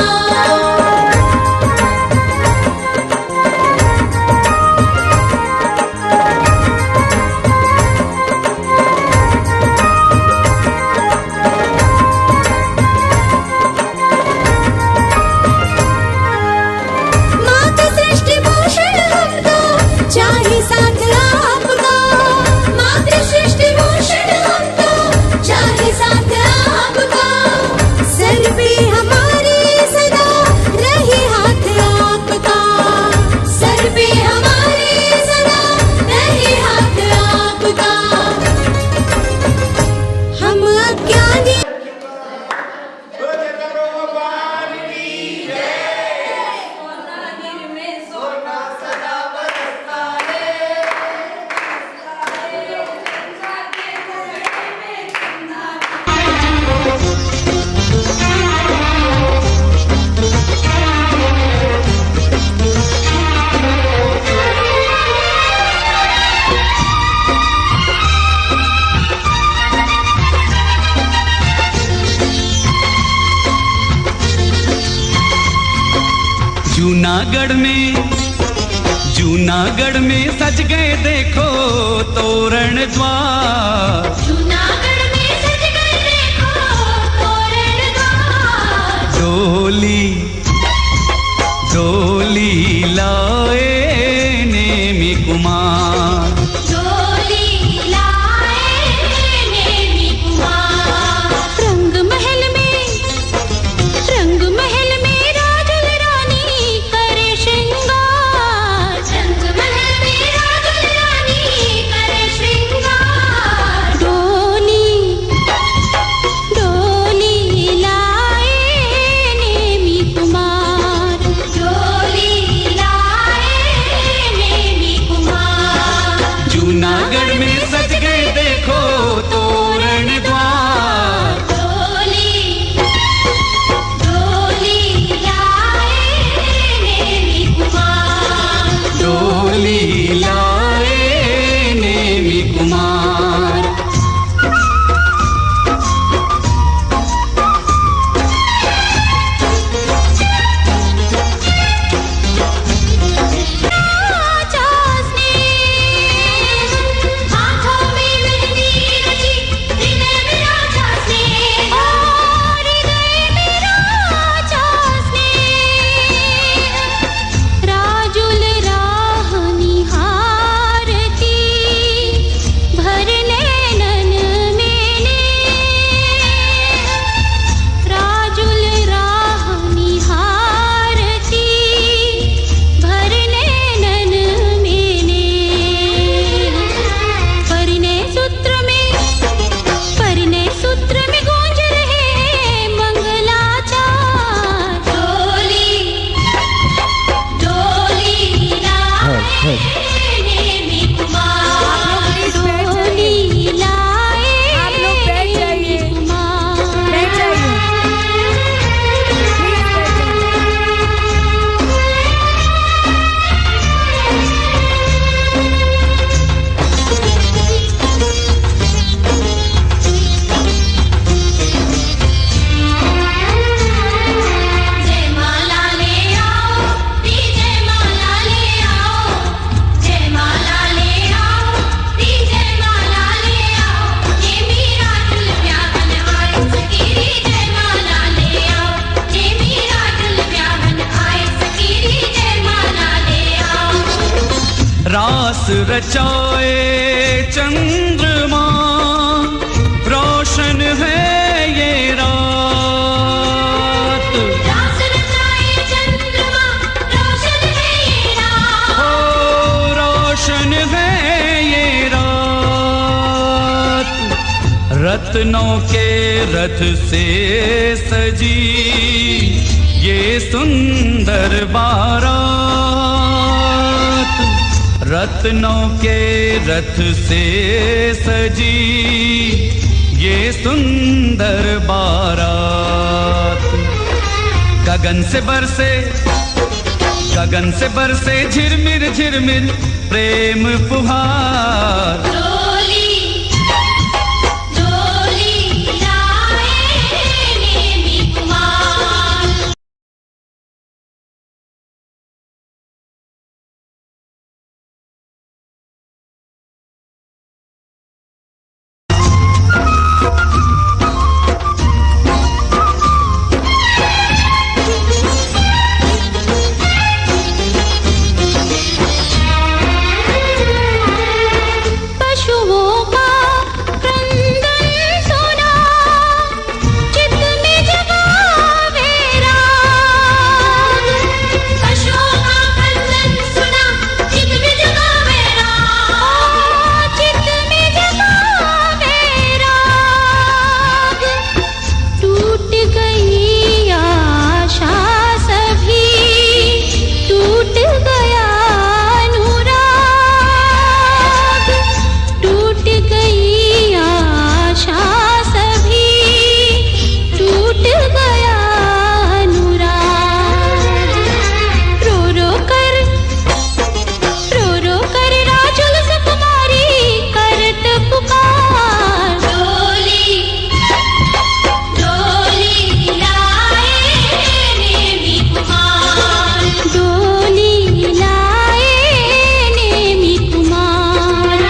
मात सृष्टि भूषण हम तो चाहे साथ आपका। मात सृष्टि भूषण हम तो चाहे साथ आपका। सर पे हमारे सदा रहे हाथ आपका। सर पे हमारे सदा रहे हाथ आपका। हम अज्ञानी जूनागढ़ में सज गए देखो तोरण द्वार। जूनागढ़ में सज गए देखो तोरण द्वार। डोली डोली लाए नेमी कुमार। डोली लाए नेमी कुमार। रंग महल में राजल रानी करे श्रृंगार। रंग महल में राजल रानी करे श्रृंगार। डोली लाए नेमी कुमार। डोली लाए रास रचाए चंद्रमा, रोशन है ये रात। रास रचाए चंद्रमा, रोशन है ये रात। हो रोशन है ये रात। रत्नों के रथ से सजी ये सुंदर बारात। रत्नों के रथ से सजी ये सुंदर बारात। गगन से बरसे झिरमिर झिरमिर प्रेम फुहार। डोली डोली लाए नेमी कुमार। पशुओं का क्रंदन सुना, चित्त में जगावे राग। पशुओं का क्रंदन सुना, चित्त में जगावे राग। चित्त में जगावे राग। टूट गई आशा सभी, टूट गया अनुराग। टूट गई आशा सभी, टूट गया अनुराग। रो रो कर राजुल सुकुमारी करत पुकार। डोली डोली लाए नेमी कुमार। डोली लाए नेमी कुमार।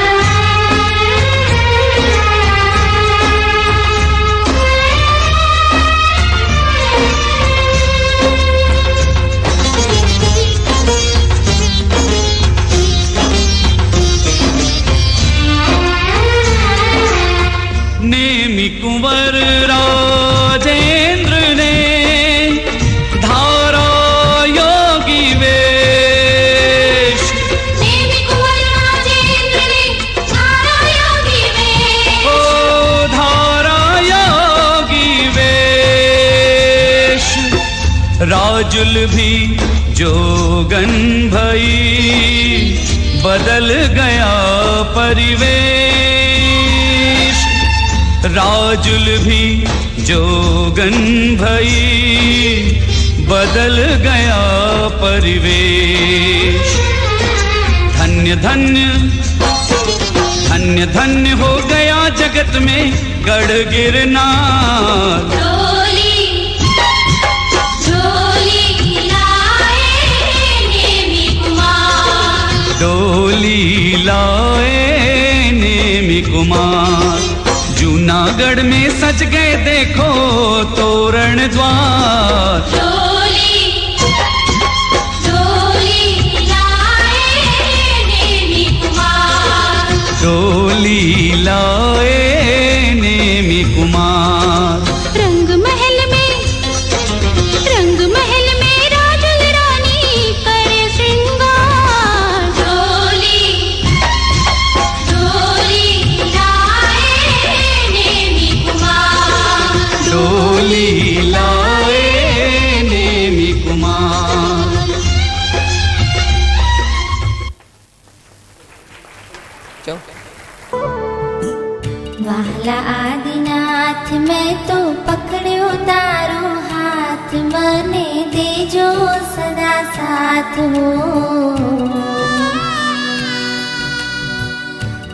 नेमि कुंवर राजेंद्र ने धारा योगी वेश। नेमी कुंवर राजेंद्र ने धारा योगी वेश। ओ धारा योगी वेश। राजुल भी जोगन भई बदल गया परिवेश। राजुल भी जोगन भई बदल गया परिवेश। धन्य धन्य धन्य धन्य हो गया जगत में गढ़ गिरनार। डोली डोली लाए नेमी कुमार। डोली लाए नेमि कुमार। जूनागढ़ में सज गए देखो तोरण द्वार। डोली डोली लाए नेमी कुमार। डोली लाए नेमि कुमार। रंग महल में राजुल रानी करे श्रृंगार। डोली डोली लाए नेमी कुमार। डोली लाए नेमि कुमार। वाला आदिनाथ मैं तो पकड़ो तारो हाथ, मने देजो सदा साथ हो।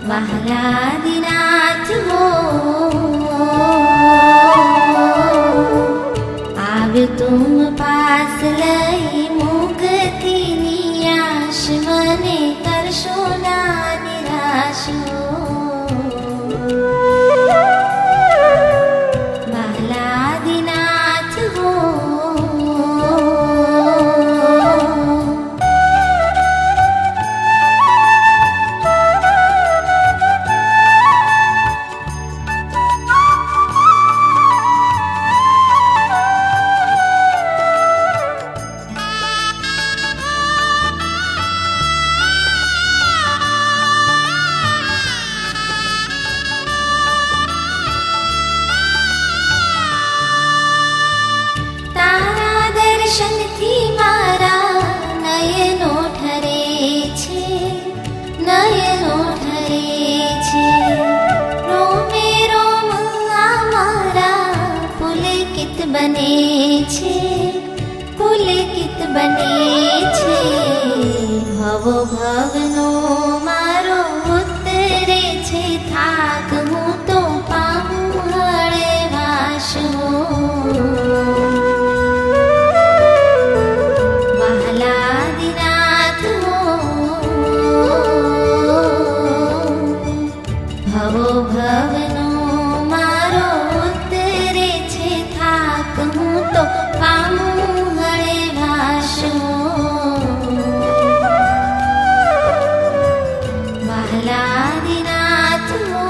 वाला आदिनाथ हो आवे तुम पास लई मुक्ति नियाश, मने करशो ना निराश हो। बालादिनाथ हो बने छे पुलकित बने छे भवो भवनो मारो उतरे छे थाक हूँ तो पामूं हळवाश हो वहालादिनाथ हो भवो भवनो मारो उतरे छे थाक हूँ तो पामूं हळवाश हो वहालादिनाथ हो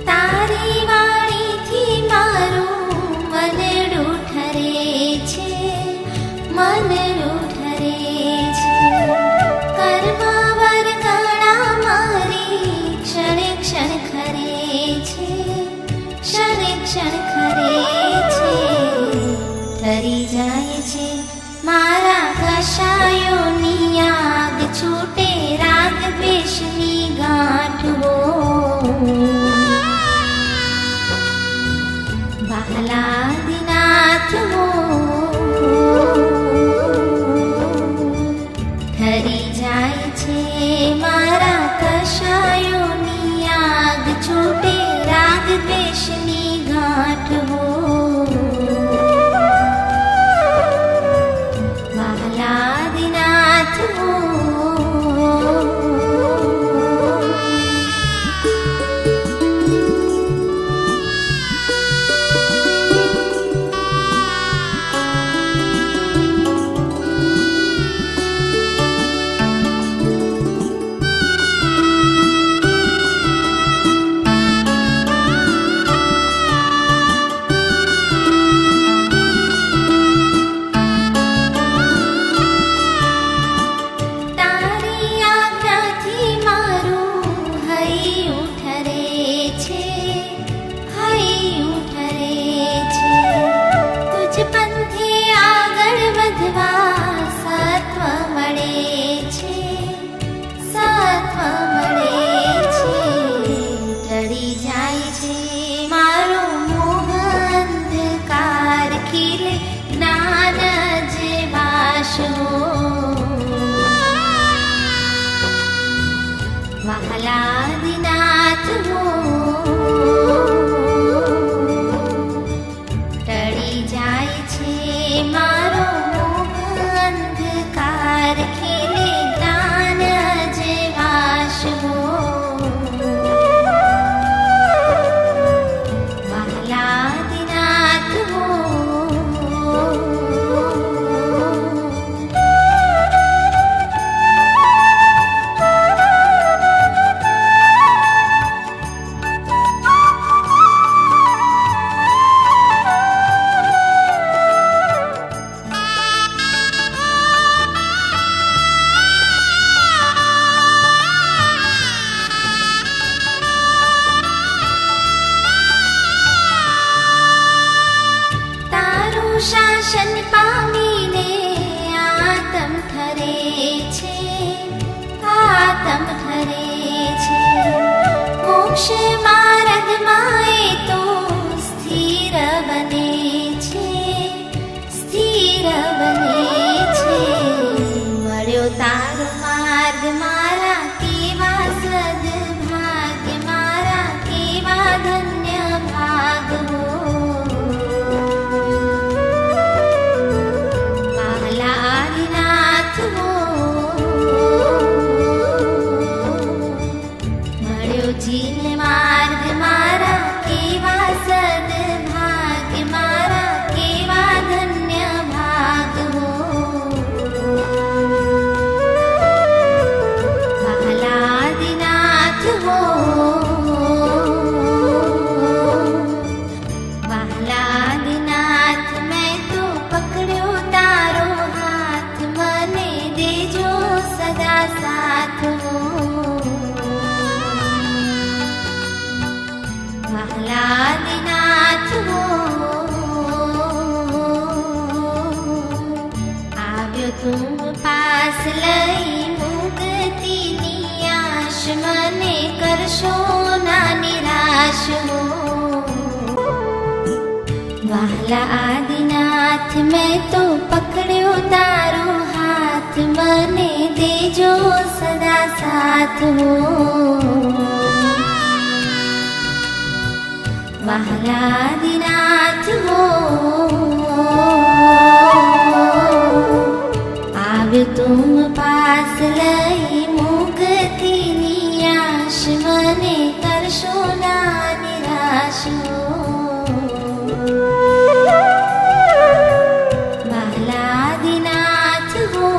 તારી વાણીથી મારું મનડું ઠરે છે મનડું ઠરે છે કર્મા વરગણા મારી ક્ષણે ક્ષણ ખરે છે ક્ષણે ક્ષણ ખરે છે ઠરી જાય છે મારા કશાયોની આગ છૂટે રાગ દ્વેષની ગાંઠ હો वहालादिनाथ हो ठरी जाय छे मारा कशायोनी आग छूटे राग द्वेषनी गांठ हो वहालादिनाथ हो તારી આજ્ઞાથી મારું હૈયું ઠરે છે હૈયું ઠરે છે તુજ પંથે આગળ વધવા સત્વ મળે છે સત્વ મળે છે ટળી જાય છે મારો મોહ અંધકાર ખીલે જ્ઞાન જેવાશ હો वहालादिनाथ हो टળી જાય છે મારો મોહ અંધકાર ખીલે જ્ઞાન જેવાશ હો वहालादिनाथ हो તારું શાસન પામીને આતમ ઠરે છે આતમ ઠરે છે મોક્ષ માર્ગમાં એ તો સ્થિર બને છે સ્થિર બને છે મળ્યો તારો માર્ગ મારા કેવા સદભાગ્ય મારા કેવા ધન્ય ભાગ હો वहालादिनाथ हो મળ્યો જીવનમાં हो। वाला आदिनाथ मैं तो पकड़ो तारो हाथ, मने देजो सदा साथ हो। वाला आदिनाथ हो, आव तुम पास लई मुक्ति नियाश, मने करशो ना निराश हो। बालादिनाथ हो,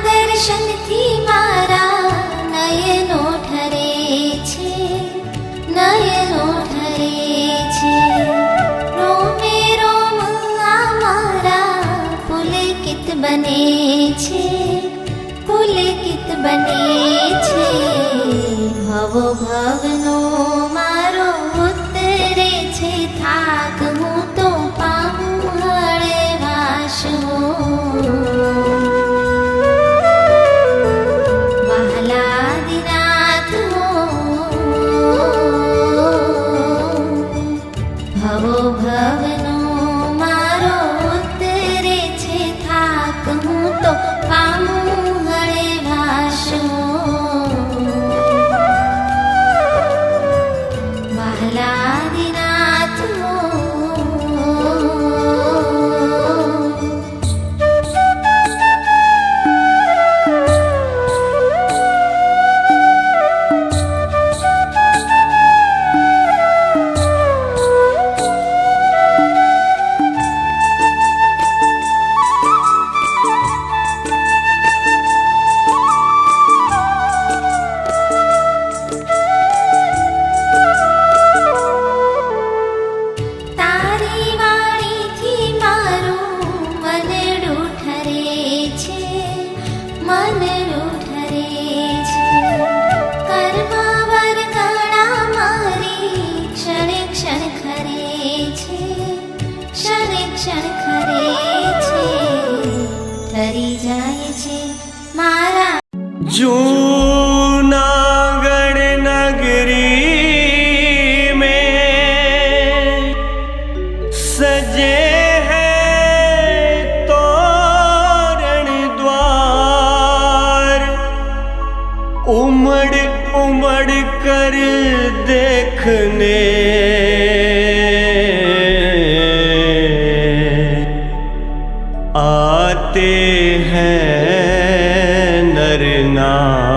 દર્શનથી મારા નયનો ઠરે છે, નયનો ઠરે છે। રોમે રોમ આ મારા પુલકિત બને છે, પુલકિત બને છે। ભવો ભવનો મારો ઉતરે છે થાક, હું તો પામું હળવાશ હો। ભવો ભવનો મારો ઉતરે છે થાક, હું તો પામું હળવાશ હો। વાલાદિનાથ હો, તારી વાણીથી મારું મનડું ઠરે છે, મનડું ઠરે છે। કર્મા વરગણા મારી ક્ષણે ક્ષણ ખરે છે, ક્ષણે ક્ષણ ખરે છે। ઠરી જાય છે મારા जूनागढ़ नगरी में सजे हैं तोरण द्वार, उमड़ उमड़ कर देखने आते हैं नर नार।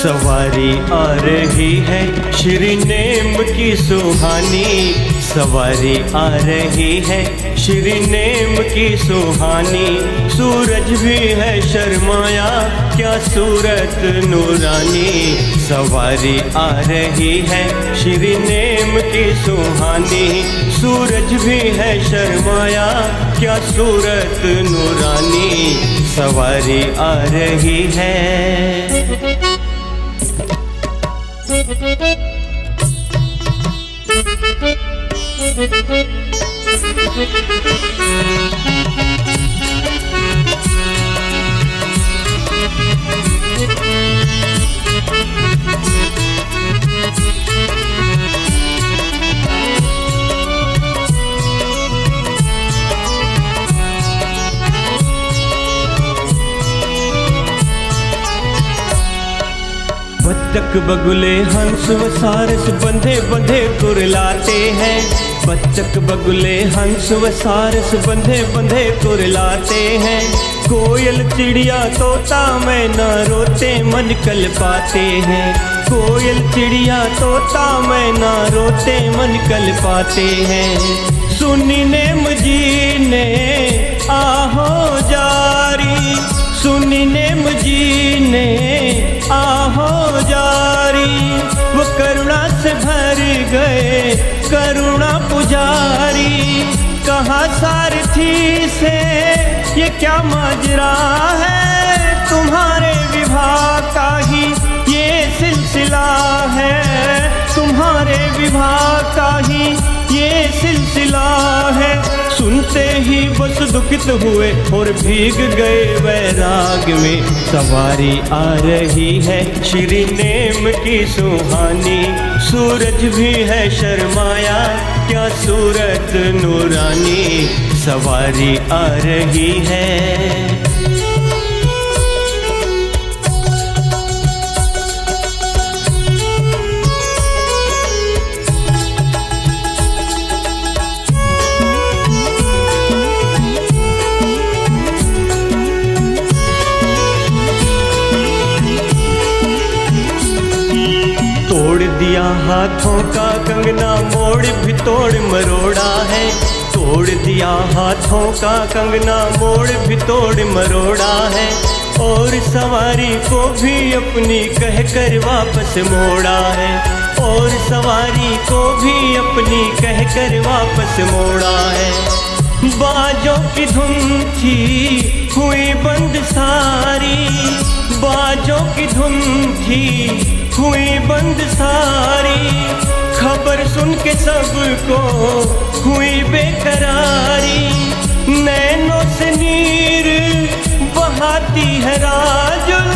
सवारी आ रही है श्री नेम की सुहानी, सवारी आ रही है श्री नेम की सुहानी। सूरज भी है शर्माया क्या सूरत नूरानी, सवारी आ रही है श्री नेम की सुहानी। सूरज भी है शर्माया क्या सूरत नूरानी, सवारी आ रही है। बच्चक बगुले हंस व सारस बंधे बंधे कुरलाते हैं। बच्चक बगुले हंस व सारस बंधे बंधे कुरलाते हैं। कोयल चिड़िया तोता मैना रोते मन कल पाते हैं। कोयल चिड़िया तोता मैना रोते मन कल पाते हैं। सुनी नेम जी ने आहो जारी, सुनी नेम जी ने आहो जारी, वो करुणा से भर गए करुणा पुजारी। कहाँ सारथी से ये क्या माजरा है, तुम्हारे विवाह का ही ये सिलसिला है। तुम्हारे विवाह का ही ये सिलसिला है। सुनते ही बस दुखित हुए और भीग गए वैराग में। सवारी आ रही है श्री नेम की सुहानी, सूरज भी है शर्माया क्या सूरत नूरानी। सवारी आ रही है। तोड़ दिया हाथों का कंगना मोड़ भी तोड़ मरोड़ा है। तोड़ दिया हाथों का कंगना मोड़ भी तोड़ मरोड़ा है। और सवारी को भी अपनी कहकर वापस मोड़ा है। और सवारी को भी अपनी कहकर वापस मोड़ा है। बाजों की धुन थी हुई बंद सारी, बाजों की धुन थी हुई बंद सारी। खबर सुन के सबको हुई बेकरारी। नैनों से नीर बहाती है राजुल,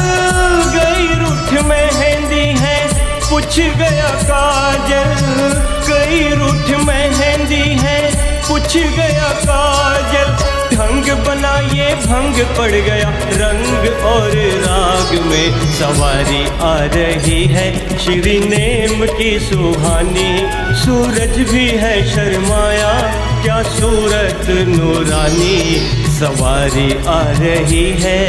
गई रूठ मेहंदी है पूछ गया काजल। गई रूठ मेहंदी है पूछ गया काजल। ढंग बना ये भंग पड़ गया रंग और राग में। सवारी आ रही है श्री नेम की सुहानी, सूरज भी है शर्माया क्या सूरत नूरानी। सवारी आ रही है।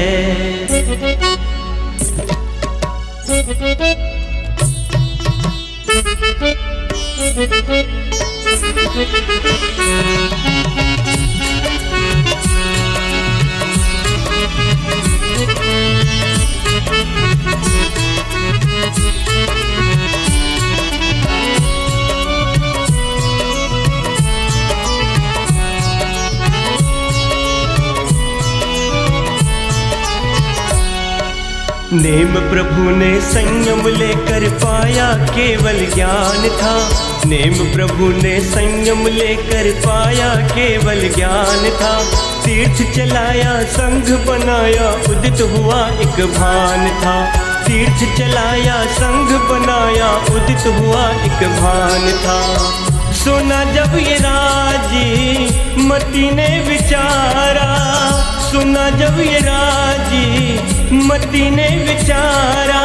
नेम प्रभु ने संयम लेकर पाया केवल ज्ञान था। नेम प्रभु ने संयम लेकर पाया केवल ज्ञान था। तीर्थ चलाया संघ बनाया उदित हुआ एक भान था। तीर्थ चलाया संघ बनाया उदित हुआ एक भान था। सुना जब ये राजी मती ने विचारा, सुना जब ये राजी मती ने विचारा।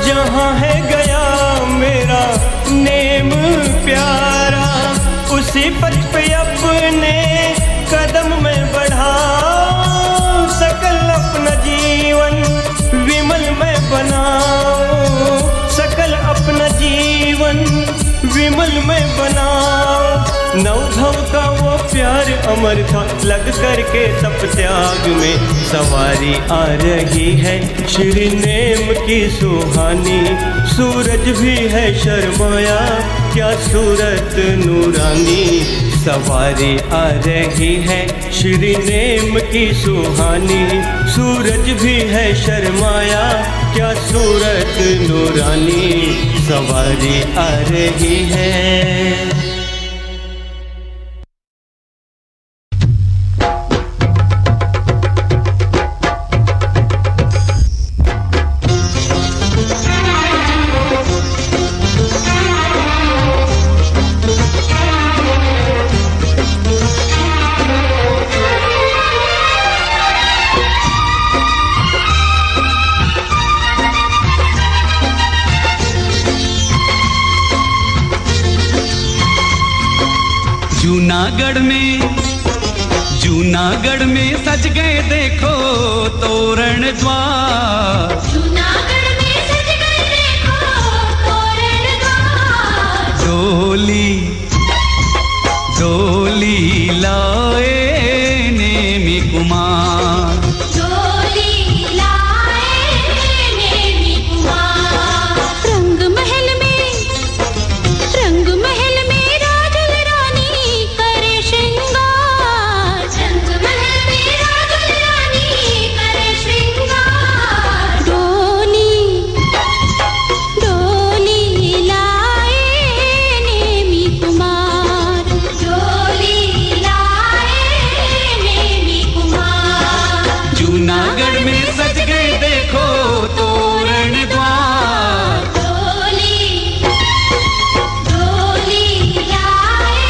जहाँ है गया मेरा नेम प्यारा, उसी पथ पे अपने कदम में बढ़ाओ। सकल अपना जीवन विमल में बनाओ, सकल अपना जीवन विमल में बनाओ। नवभव का वो प्यार अमर था लग करके तप त्याग में। सवारी आ रही है श्री नेम की सुहानी, सूरज भी है शर्माया क्या सूरत नूरानी। सवारी आ रही है श्री नेम की सुहानी, सूरज भी है शर्माया क्या सूरत नूरानी। सवारी आ रही है। जूनागढ़ में सज गए देखो तोरण द्वार। जूनागढ़ में सज गए देखो तोरण द्वार। डोली लाए नेमी कुमार। डोली लाए नेमी कुमार। रंग महल में राजुल रानी करे श्रृंगार। रंग महल में राजुल रानी करे श्रृंगार। डोली लाए नेमी कुमार। डोली लाए नेमी कुमार। जूनागढ़ में सज गए देखो तोरण द्वार। डोली लाए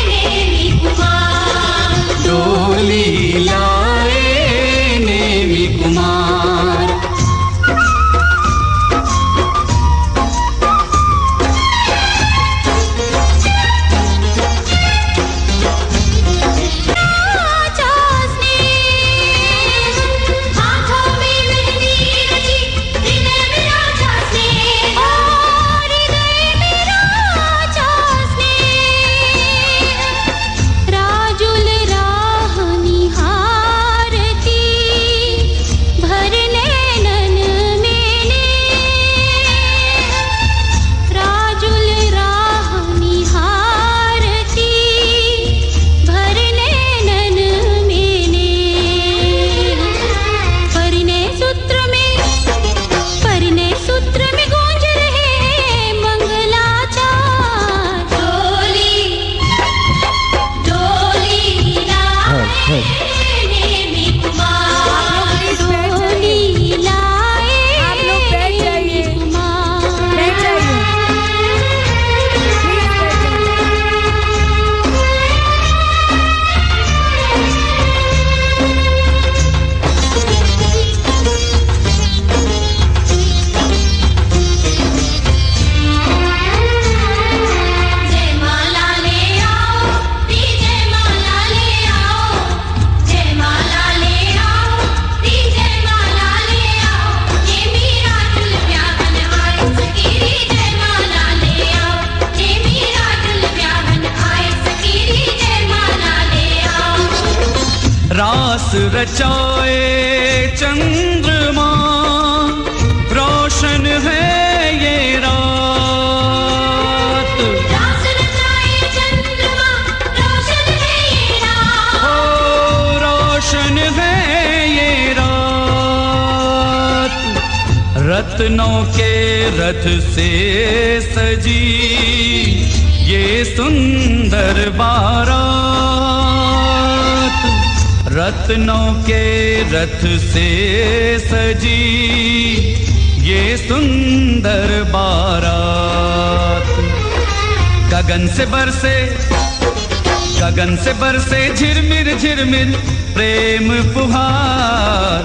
नेमी कुमार। डोली लाए नेमी कुमार। राजास ने हाथों में मेहंदी रची। हृदय में राजास ने हृदय में राजास ने। राजुल राह निहारती भर नैनन मैंने। राजुल राह निहारती भर नैनन मैंने। परिणय सूत्र में गूंज रहे मंगलाचार। डोली लाए नेमी कुमार। डोली लाए नेमी कुमार। जयमाला ले आओ दी जयमाला ले आओ। जयमाला ले आओ दी जयमाला ले आओ। ये मेरा दिल ब्याहन आए सकीरी। जयमाला ले आओ ये मेरा दिल ब्याहन आए सकीरी। जयमाला ले आओ। रास रचाए चंद्रमा रोशन है ये रात। रास रचाए चंद्रमा रोशन है ये रात। हो रोशन है ये रात। रत्नों के रथ से सजी ये सुंदर बारात। रत्नों के रथ से सजी ये सुंदर बारात। गगन से बरसे झिरमिर झिरमिर प्रेम फुहार।